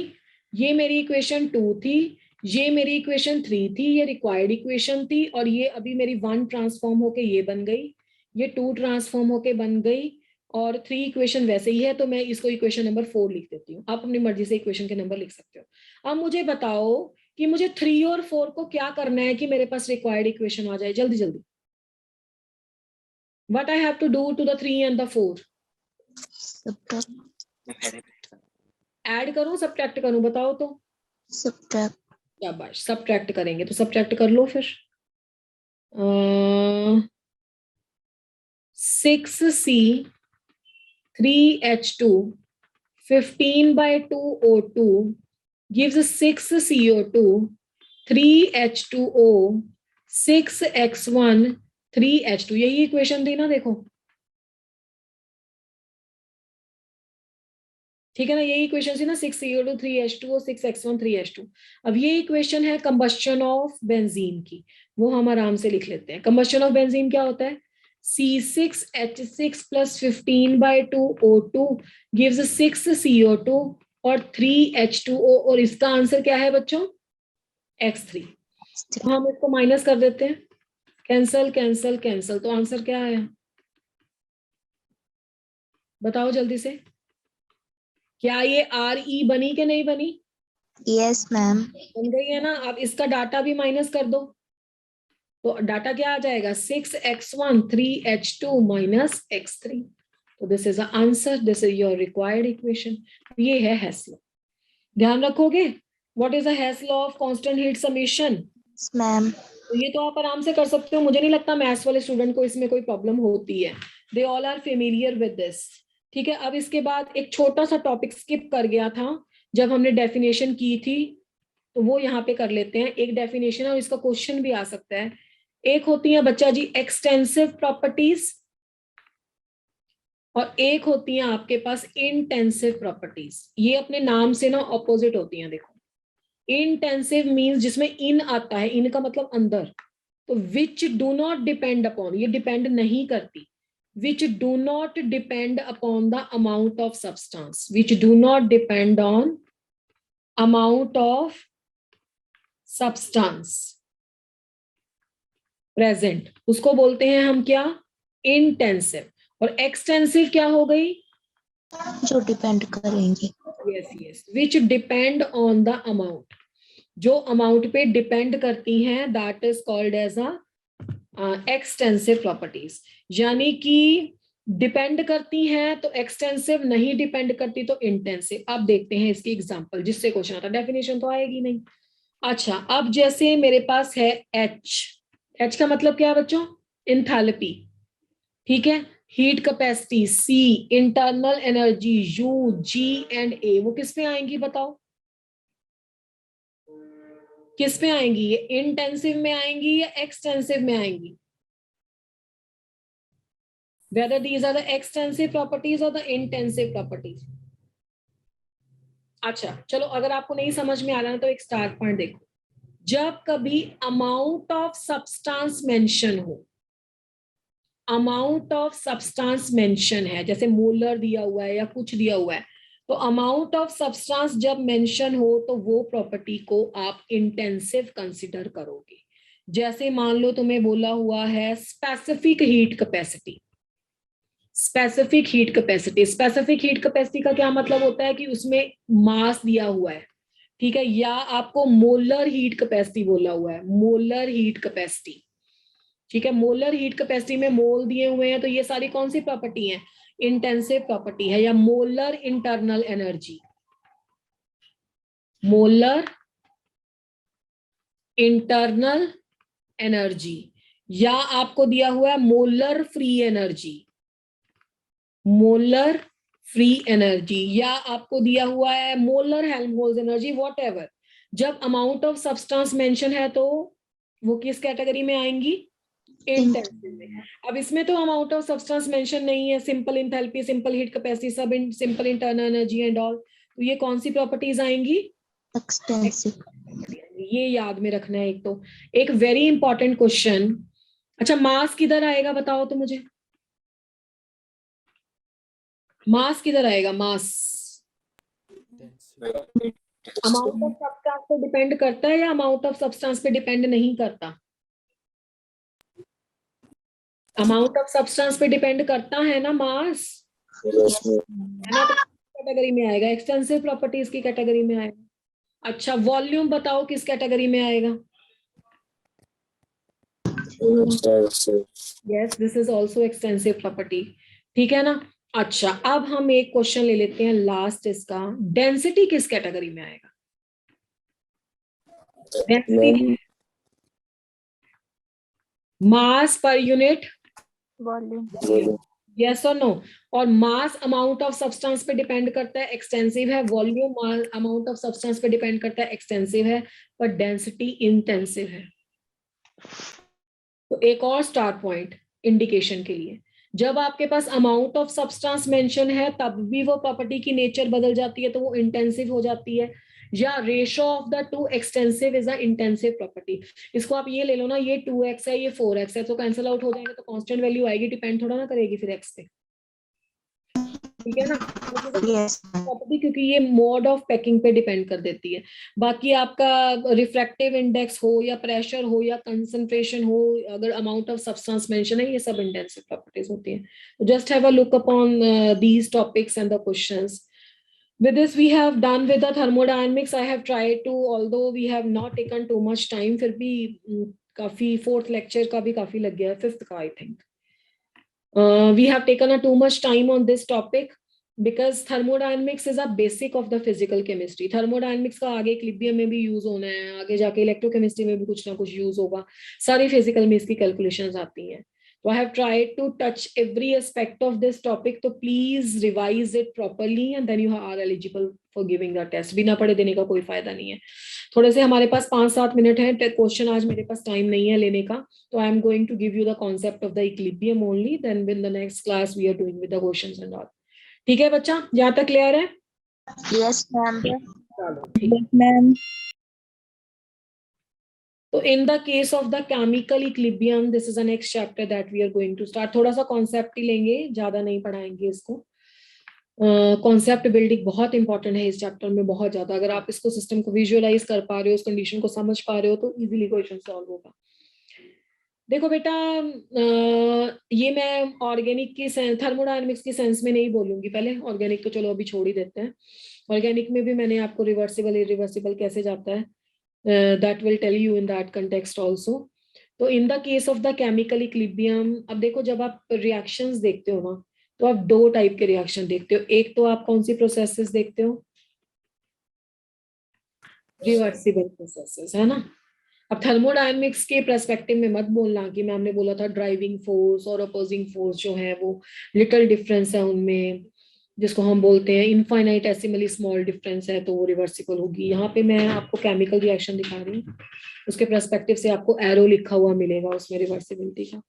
ये मेरी इक्वेशन 2 थी, ये मेरी इक्वेशन 3 थी, ये रिक्वायर्ड इक्वेशन थी, और ये अभी मेरी 1 ट्रांसफॉर्म होके ये बन गई, ये 2 ट्रांसफॉर्म होके बन गई, और 3 इक्वेशन वैसे ही है। तो मैं इसको इक्वेशन नंबर 4 लिख देती हूँ। आप अपनी मर्जी से इक्वेशन के नंबर लिख सकते हो। अब मुझे बताओ कि मुझे 3 और 4 को क्या करना है कि मेरे पास रिक्वायर्ड इक्वेशन आ जाए। जल्दी जल्दी, what I have to do to the 3 and the 4? Subtract. Add करूं सब्ट्रैक्ट करूं, बताओ तो? Subtract. शाबाश, सब्ट्रैक्ट करेंगे। तो सब्ट्रैक्ट कर लो फिर। 6C 3H2 15/2 O2 gives 6 CO2 3 H2O 6x1 3 H2। यही इक्वेशन थी ना, देखो, ठीक है ना? यही इक्वेशन थी ना, 6 CO2 3 H2O 6x1 3 H2। अब ये इक्वेशन है कंबस्शन ऑफ बेंजीन की, वो हम आराम से लिख लेते हैं। कंबस्शन ऑफ बेंजीन क्या होता है? C6H6 + 15/2 O2 gives 6 CO2 और 3 H2O। और इसका आंसर क्या है बच्चों? x3। तो हम इसको माइनस कर देते हैं, कैंसल कैंसल कैंसल। तो आंसर क्या आया बताओ जल्दी से? क्या ये RE बनी कि नहीं बनी? Yes, ma'am. बन गई है ना? अब इसका डाटा भी माइनस कर दो, तो डाटा क्या आ जाएगा? 6x1 3h2 minus x3। तो this is the answer, this is your required equation. ये है हेस लॉ, ध्यान रखोगे। What is the Hess law of constant heat summation? Yes, ma'am. तो ये तो आप आराम से कर सकते हो, मुझे नहीं लगता मैथ्स वाले स्टूडेंट को इसमें कोई प्रॉब्लम होती है। They all are familiar with this. ठीक है, अब इसके बाद एक छोटा सा टॉपिक स्किप कर गया था जब हमने डेफिनेशन की थी, तो वो यहाँ पे कर लेते हैं। एक डेफिनेशन है और इसका क्वेश्चन भी आ सकता है। एक होती है बच्चा जी एक्सटेंसिव प्रॉपर्टीज, और एक होती है आपके पास इंटेंसिव प्रॉपर्टीज। ये अपने नाम से ना ऑपोजिट होती हैं। देखो, इंटेंसिव मींस जिसमें इन आता है, इन का मतलब अंदर, तो which do not depend upon, ये डिपेंड नहीं करती। Which do not depend upon the amount of substance, which do not depend on amount of substance present, उसको बोलते हैं हम क्या? इंटेंसिव। और एक्सटेंसिव क्या हो गई? जो डिपेंड करेंगे। Yes yes, which depend on the amount, जो अमाउंट पे डिपेंड करती हैं, that is called as a extensive properties. यानी कि डिपेंड करती हैं तो एक्सटेंसिव, नहीं डिपेंड करती तो इंटेंसिव। अब देखते हैं इसकी एग्जांपल, जिससे क्वेश्चन आता है, डेफिनेशन तो आएगी नहीं। अच्छा, अब जैसे मेरे पास है H, H का मतलब क्या है बच्चों? इंथैल्पी। ठीक है, heat capacity C, internal energy U, G and A, वो किस पे आएंगी बताओ? किस पे आएंगी? ये इंटेंसिव में आएंगी या एक्सटेंसिव में आएंगी? Whether these are the extensive properties or the intensive properties. अच्छा चलो, अगर आपको नहीं समझ में आ रहा है तो एक स्टार्ट पॉइंट देखो। जब कभी अमाउंट ऑफ सब्सटेंस मेंशन हो, अमाउंट ऑफ सब्सटेंस मेंशन है, जैसे मोलर दिया हुआ है या कुछ दिया हुआ है, तो अमाउंट ऑफ सब्सटेंस जब मेंशन हो तो वो प्रॉपर्टी को आप इंटेंसिव कंसिडर करोगे। जैसे मान लो तुम्हें बोला हुआ है specific heat capacity. Specific heat capacity, specific heat capacity का क्या मतलब होता है कि उसमें मास दिया हुआ है। ठीक है, या आपको मोलर हीट कैपेसिटी बोला हुआ है, मोलर हीट कैपेसिटी। ठीक है, मोलर हीट कैपेसिटी में मोल दिए हुए हैं, तो ये सारी कौन सी प्रॉपर्टी है? इंटेंसिव प्रॉपर्टी है। या molar internal energy, molar internal energy, या आपको दिया हुआ है molar free energy, molar free energy, या आपको दिया हुआ है मोलर हेल्महोल्ट्ज एनर्जी, व्हाटएवर। जब अमाउंट ऑफ सब्सटेंस मेंशन है तो वो किस कैटेगरी में आएंगी? इंटेंसिव में। अब इसमें तो अमाउंट ऑफ सब्सटेंस मेंशन नहीं है, simple enthalpy, simple heat capacity, सब simple internal energy and all, तो ये कौन सी प्रॉपर्टीज आएंगी? एक्सटेंसिव। ये याद में रखना है। एक तो एक वेरी इंपॉर्टेंट क्वेश्चन, अच्छा मास किधर आएगा बताओ तो मुझे, मास किधर आएगा? मास अमाउंट ऑफ सब्सटेंस पे डिपेंड करता है या अमाउंट ऑफ सब्सटेंस पे डिपेंड नहीं करता? अमाउंट ऑफ सब्सटेंस पे डिपेंड करता है ना मास, है ना? तो कैटेगरी में आएगा, एक्सटेंसिव प्रॉपर्टीज की कैटेगरी में आएगा। अच्छा वॉल्यूम बताओ किस कैटेगरी में आएगा? Yes, this is also extensive property. ठीक है ना? अच्छा, अब हम एक क्वेश्चन ले लेते हैं लास्ट इसका, डेंसिटी किस कैटेगरी में आएगा? Density mass per unit volume. Yes और नो। और मास अमाउंट ऑफ सब्सटेंस पे डिपेंड करता है, एक्सटेंसिव है। वॉल्यूम अमाउंट ऑफ सब्सटेंस पे डिपेंड करता है, एक्सटेंसिव है। पर डेंसिटी इंटेंसिव है। तो एक और स्टार्ट पॉइंट इंडिकेशन के लिए, जब आपके पास अमाउंट ऑफ सब्सटेंस मेंशन है तब भी वो प्रॉपर्टी की नेचर बदल जाती है, तो वो इंटेंसिव हो जाती है। या ratio of the two extensive is a intensive property. इसको आप ये ले लो ना, ये 2x है, ये 4x है, तो कैंसिल आउट हो जाएंगे, तो कांस्टेंट वैल्यू आएगी, डिपेंड थोड़ा ना करेगी फिर x पे। ठीक है ना? Yes, ma'am. प्रॉपर्टी क्योंकि ये मोड ऑफ पैकिंग पे डिपेंड कर देती है। बाकी आपका रिफ्रैक्टिव इंडेक्स हो या प्रेशर हो या कंसंट्रेशन हो, अगर अमाउंट ऑफ सब्सटेंस मेंशन है, ये सब इंटेंसिव प्रॉपर्टीज होती हैं। Just have a look upon these topics and the questions. With this we have done with the thermodynamics. I have tried to, although we have not taken too much time, फिर भी काफी fourth lecture का भी काफी लग गया, fifth का I think. We have taken a too much time on this topic because thermodynamics is a basic of the physical chemistry. Thermodynamics का आगे इक्विलिब्रियम में भी यूज होना है, आगे जाके इलेक्ट्रोकेमिस्ट्री में भी कुछ ना कुछ यूज होगा, सारी फिजिकल में इसकी कैलकुलेशंस आती हैं. So I have tried to touch every aspect of this topic. So please revise it properly and then you are eligible for giving the test. बिना पढ़े देने का कोई फायदा नहीं है. थोड़े से हमारे पास 5-7 मिनट है, क्वेश्चन आज मेरे पास टाइम नहीं है लेने का, तो I am going to give you the concept of the equilibrium only, then with the next class we are doing with the questions and all. ठीक है बच्चा, यहाँ तक क्लियर है? Yes, ma'am. मैम तो in the case of the chemical equilibrium, this is the next chapter that we are going to start. थोड़ा सा कॉन्सेप्ट ही लेंगे, ज्यादा नहीं पढ़ाएंगे इसको. कॉन्सेप्ट बिल्डिंग बहुत इंपॉर्टेंट है इस चैप्टर में, बहुत ज्यादा. अगर आप इसको सिस्टम को विजुअलाइज कर पा रहे हो, उस कंडीशन को समझ पा रहे हो, तो इजीली क्वेश्चन सॉल्व होगा. देखो बेटा, ये मैं ऑर्गेनिक की थर्मोडायनेमिक्स की सेंस में नहीं बोलूंगी. पहले ऑर्गेनिक तो चलो अभी छोड़ ही देते हैं. ऑर्गेनिक में भी मैंने आपको रिवर्सिबल इरिवर्सिबल कैसे जाता है, that will tell you in that context also. तो in the case of the chemical equilibrium, अब देखो जब आप रिएक्शंस देखते हो ना, तो आप दो टाइप के रिएक्शन देखते हो. एक तो आप कौन सी प्रोसेसेस देखते हो? रिवर्सिबल प्रोसेसेस, है ना. अब थर्मोडायनेमिक्स के पर्सपेक्टिव में मत बोलना कि मैम ने बोला था ड्राइविंग फोर्स और अपोजिंग फोर्स जो है वो लिटिल डिफरेंस है उनमें, जिसको हम बोलते हैं इनफाइनाइटेसिमली स्मॉल डिफरेंस है, तो वो रिवर्सिबल होगी. यहाँ पे मैं आपको केमिकल रिएक्शन दिखा रही हूँ, उसके पर्सपेक्टिव से आपको एरो लिखा हुआ मिलेगा उसमें रिवर्सिबिलिटी का.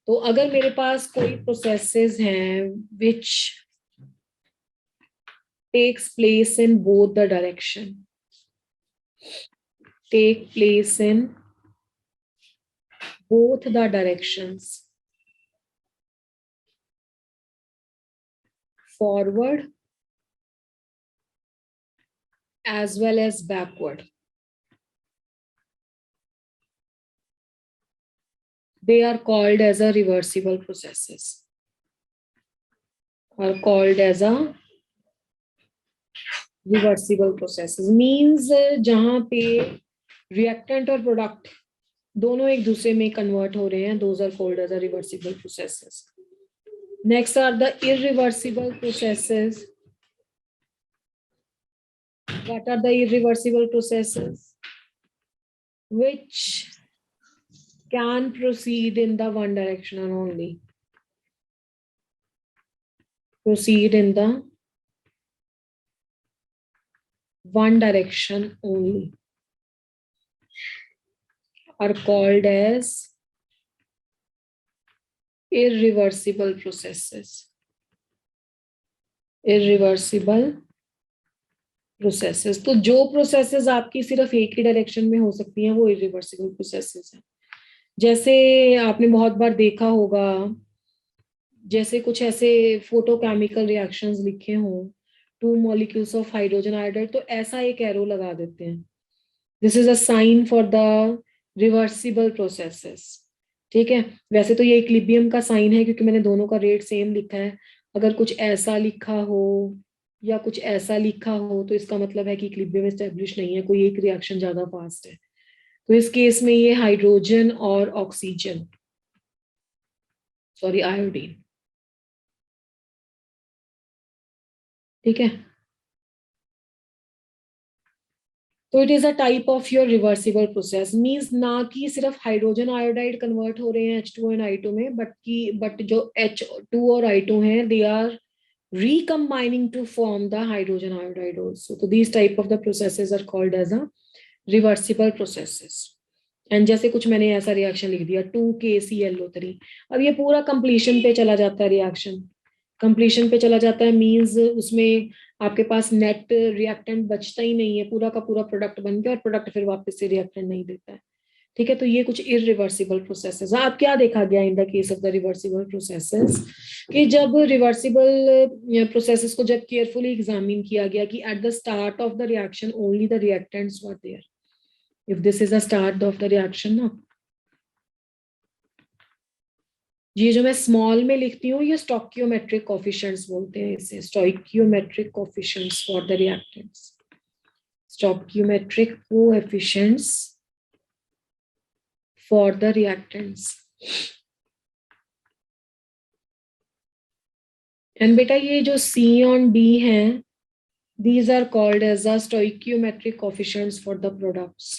तो अगर मेरे पास कोई प्रोसेसेस हैं which takes place in both the direction, take place in both the directions, forward as well as backward. They are called as a reversible processes, are called as a reversible processes. Means जहां पे रिएक्टेंट और प्रोडक्ट दोनों एक दूसरे में कन्वर्ट हो रहे हैं, those are called as a reversible processes. Next are the irreversible processes. What are the irreversible processes? Which can proceed in the one direction only. Proceed in the one direction only, are called as irreversible processes. Irreversible processes. तो जो प्रोसेसेस आपकी सिर्फ एक ही डायरेक्शन में हो सकती हैं वो irreversible processes हैं. जैसे आपने बहुत बार देखा होगा, जैसे कुछ ऐसे फोटोकेमिकल रिएक्शंस लिखे हों, 2 molecules of hydrogen iodide, तो ऐसा एक एरो लगा देते हैं. This is a sign for the reversible processes. ठीक है, वैसे तो ये इक्विलिब्रियम का साइन है क्योंकि मैंने दोनों का रेट सेम लिखा है. अगर कुछ ऐसा लिखा हो या कुछ ऐसा लिखा हो तो इसका मतलब है कि इक्विलिब्रियम एस्टेब्लिश नहीं है, कोई एक रिएक्शन ज्यादा फास्ट है. तो इस केस में ये हाइड्रोजन और ऑक्सीजन, सॉरी आयोडीन, ठीक है. तो it is a type of your reversible process. Means ना कि सिर्फ हाइड्रोजन आयोडाइड कन्वर्ट हो रहे हैं H2 एंड I2 में, बट जो H2 और I2 हैं they are recombining to form the hydrogen iodide also. So these type of the processes are called as a reversible processes. And जैसे कुछ मैंने ऐसा रिएक्शन लिख दिया 2KClO3, अब ये पूरा कंप्लीशन पे चला जाता है, रिएक्शन कंप्लीशन पे चला जाता है. मींस उसमें आपके पास नेट रिएक्टेंट बचता ही नहीं है, पूरा का पूरा प्रोडक्ट बन गया और प्रोडक्ट फिर वापस से रिएक्टेंट नहीं देता है. ठीक है, तो ये कुछ इरिवर्सिबल प्रोसेसेस. आप क्या देखा गया इन the case of the reversible processes, कि जब रिवर्सिबल प्रोसेसेस को जब केयरफुली एग्जामिन किया गया कि at the start of the reaction only the reactants were there. If this is a start of the reaction ना, ये जो मैं स्मॉल में लिखती हूँ ये स्टोइकियोमेट्रिक कोफिशिएंट्स बोलते हैं इसे, stoichiometric coefficients for the reactants, stoichiometric coefficients for the reactants. And बेटा ये जो C on D हैं, these are called as the stoichiometric coefficients for the products.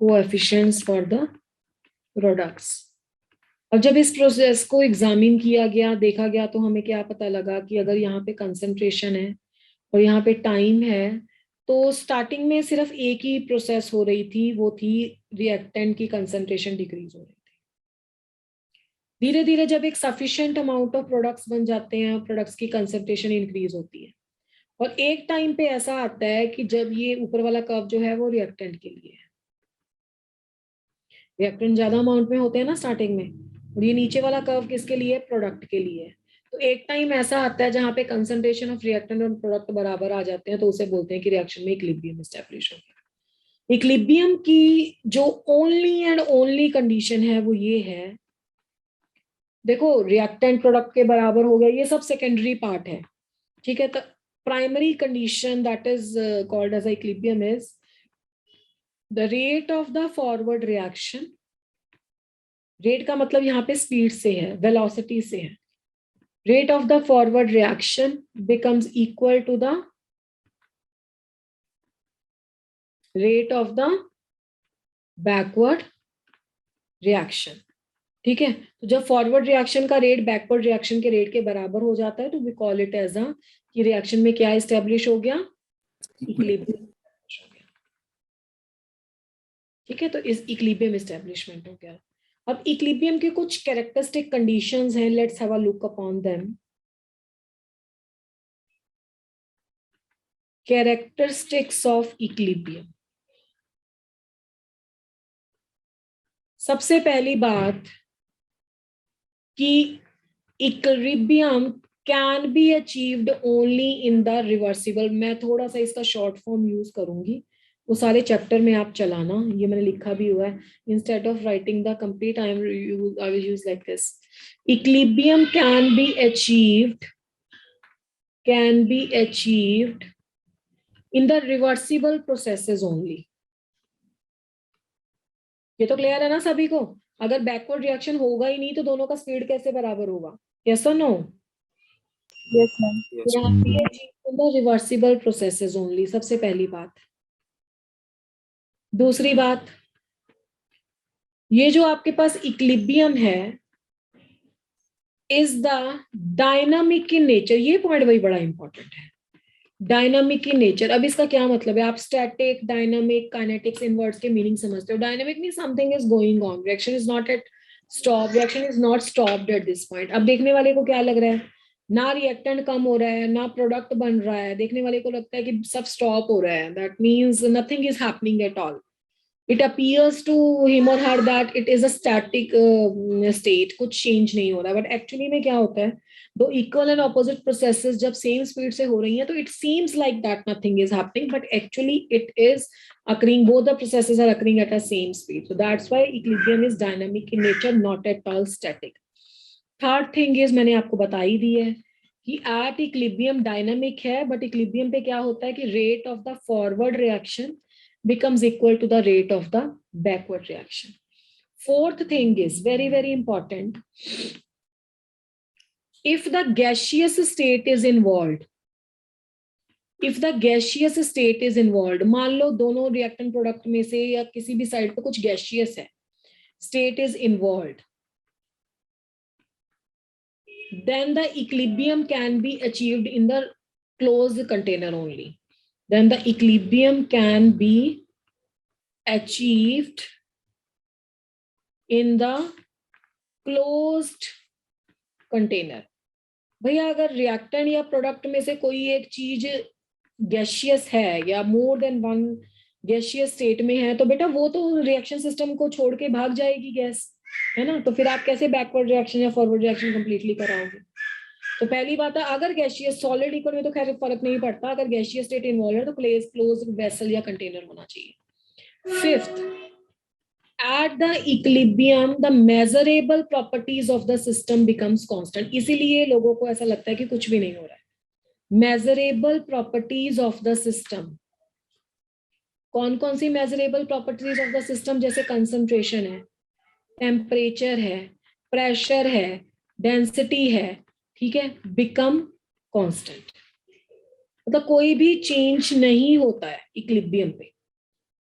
Coefficients for the products. अब जब इस प्रोसेस को एग्जामिन किया गया, देखा गया, तो हमें क्या पता लगा कि अगर यहाँ पे कंसंट्रेशन है और यहाँ पे टाइम है, तो स्टार्टिंग में सिर्फ एक ही प्रोसेस हो रही थी, वो थी रिएक्टेंट की कंसंट्रेशन डिक्रीज हो रही थी। धीरे धीरे जब एक सफिशिएंट अमाउंट ऑफ प्रोडक्ट्स बन जाते हैं, प्रोडक्ट्स की कंसंट्रेशन इंक्रीज होती है, और एक टाइम पे ऐसा आता है कि जब ये ऊपर वाला कर्व जो है वो रिएक्टेंट के लिए है, रिएक्टेंट ज्यादा अमाउंट में होते हैं ना स्टार्टिंग में, और ये नीचे वाला कर्व किसके लिए, प्रोडक्ट के लिए है। तो एक टाइम ऐसा आता है जहां पे कंसंट्रेशन ऑफ रिएक्टेंट और प्रोडक्ट बराबर आ जाते हैं, तो उसे बोलते हैं कि रिएक्शन में इक्विलिब्रियम एस्टैब्लिश हो गया। इक्विलिब्रियम की जो ओनली एंड ओनली कंडीशन है वो ये है, देखो रिएक्टेंट प्रोडक्ट के बराबर हो गया, ये सब सेकेंडरी पार्ट है, ठीक है। तो primary condition that is called as equilibrium is the rate of the forward reaction. Rate का मतलब यहाँ पे स्पीड से है, वेलोसिटी से है। Rate of the forward reaction becomes equal to the rate of the backward reaction, ठीक है। तो जब फॉरवर्ड रिएक्शन का रेट बैकवर्ड रिएक्शन के रेट के बराबर हो जाता है तो we call it as a कि रिएक्शन में क्या एस्टेब्लिश हो गया, इक्विलिब्रियम हो गया, ठीक है। तो इस इक्विलिब्रियम एस्टेब्लिशमेंट हो गया। अब इक्विलिब्रियम के कुछ कैरेक्टरिस्टिक कंडीशंस हैं, let's have a look upon them. Characteristics of equilibrium. सबसे पहली बात कि equilibrium can be achieved only in the reversible. मैं थोड़ा सा इसका शॉर्ट फॉर्म यूज करूंगी, वो सारे चैप्टर में आप चलाना, ये मैंने लिखा भी हुआ है। Instead of writing the complete I will use like this. Equilibrium can be achieved in the reversible processes only. ये तो क्लियर है ना सभी को? अगर बैकवर्ड रिएक्शन होगा ही नहीं तो दोनों का स्पीड कैसे बराबर होगा? यस और no? Yes, ma'am. Reversible processes only, सबसे पहली बात। दूसरी बात, ये जो आपके पास इक्विलिब्रियम है is the dynamic in nature. ये पॉइंट वही बड़ा इंपॉर्टेंट है, डायनामिक इन नेचर। अब इसका क्या मतलब है? आप स्टैटिक, डायनामिक, काइनेटिक्स इन वर्ड्स के मीनिंग समझते हो। Dynamic means something is going on, reaction is not at stop, reaction is not stopped at this point. अब देखने वाले को क्या लग रहा है? ना रिएक्टेंट कम हो रहा है, ना प्रोडक्ट बन रहा है, देखने वाले को लगता है कि सब स्टॉप हो रहा है। That means nothing is happening at all. It appears to him or her that it is a static state, कुछ चेंज नहीं हो रहा है, बट एक्चुअली में क्या होता है, दो इक्वल एंड ऑपोजिट प्रोसेसेस जब सेम स्पीड से हो रही हैं तो it seems like that nothing is happening, but actually it is occurring, both the processes are occurring at a same speed. So that's why equilibrium is dynamic in nature, not at all static. Third thing is, मैंने आपको बता ही दी है कि एट इक्विलिब्रियम डायनामिक है, बट इक्विलिब्रियम पे क्या होता है कि rate of the forward reaction becomes equal to the rate of the backward reaction. Fourth thing is very, very important. If the gaseous state is involved, मान लो दोनों रिएक्टेंट प्रोडक्ट में से या किसी भी साइड पे कुछ गैसियस है, state is involved, then the equilibrium can be achieved in the closed container only. Then the equilibrium can be achieved in the closed container. भैया अगर रिएक्टेंट या प्रोडक्ट में से कोई एक चीज गैसियस है या more than one gaseous state में है, तो बेटा वो तो रिएक्शन सिस्टम को छोड़ के भाग जाएगी गैस, है ना। तो फिर आप कैसे बैकवर्ड रिएक्शन या फॉरवर्ड रिएक्शन कंप्लीटली कराओगे? तो पहली बात है, अगर गैसियस सॉलिड लिक्विड में तो खैर फर्क नहीं पड़ता, अगर गैसियस स्टेट इन्वॉल्व है तो क्लोज वेसल या कंटेनर होना चाहिए। Fifth, at the equilibrium the measurable properties of the system becomes constant. इसीलिए लोगों को ऐसा लगता है कि कुछ भी नहीं हो रहा है. Measurable properties of the system. कौन कौन सी measurable properties of the system? जैसे concentration है, temperature है, pressure है, density है, ठीक है, become constant. मतलब कोई भी चेंज नहीं होता है इक्विलिब्रियम पे.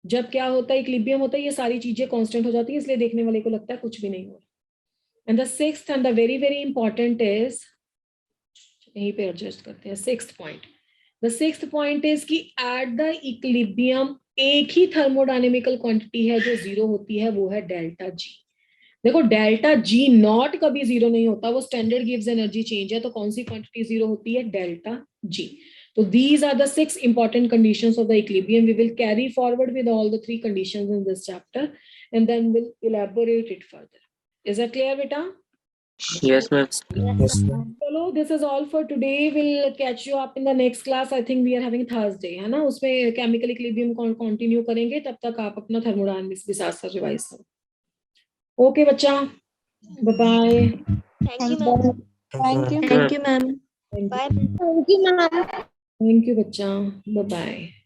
जब क्या होता है, इक्विलिब्रियम होता है, ये सारी चीजें कांस्टेंट हो जाती है, इसलिए देखने वाले को लगता है कुछ भी नहीं हो रहा. And the sixth and the very very important is, यहीं पे एडजस्ट करते हैं, sixth point. The sixth point is कि एट द इक्विलिब्रियम एक ही थर्मोडायनेमिकल क्वांटिटी है जो जीरो होती है, वो है डेल्टा जी. देखो डेल्टा जी नॉट कभी जीरो नहीं होता, वो स्टैंडर्ड गिव्स एनर्जी चेंज है. तो कौन सी क्वांटिटी जीरो होती है? Delta G. So these are the 6 important conditions of the equilibrium. We will carry forward with all the 3 conditions in this chapter and then we'll elaborate it further. Is that clear, beta? Yes, ma'am. Chalo, this is all for today. We'll catch you up in the next class. I think we are having Thursday, है ना? उसमें chemical equilibrium continue करेंगे. तब तक आप अपना thermodynamics भी साथ साथ revise करो. Okay, बच्चा. Bye bye. Thank you, ma'am. Thank you. Thank you, ma'am. Thank you. Bye. Thank you, ma'am. Thank you, बच्चा. Bye bye.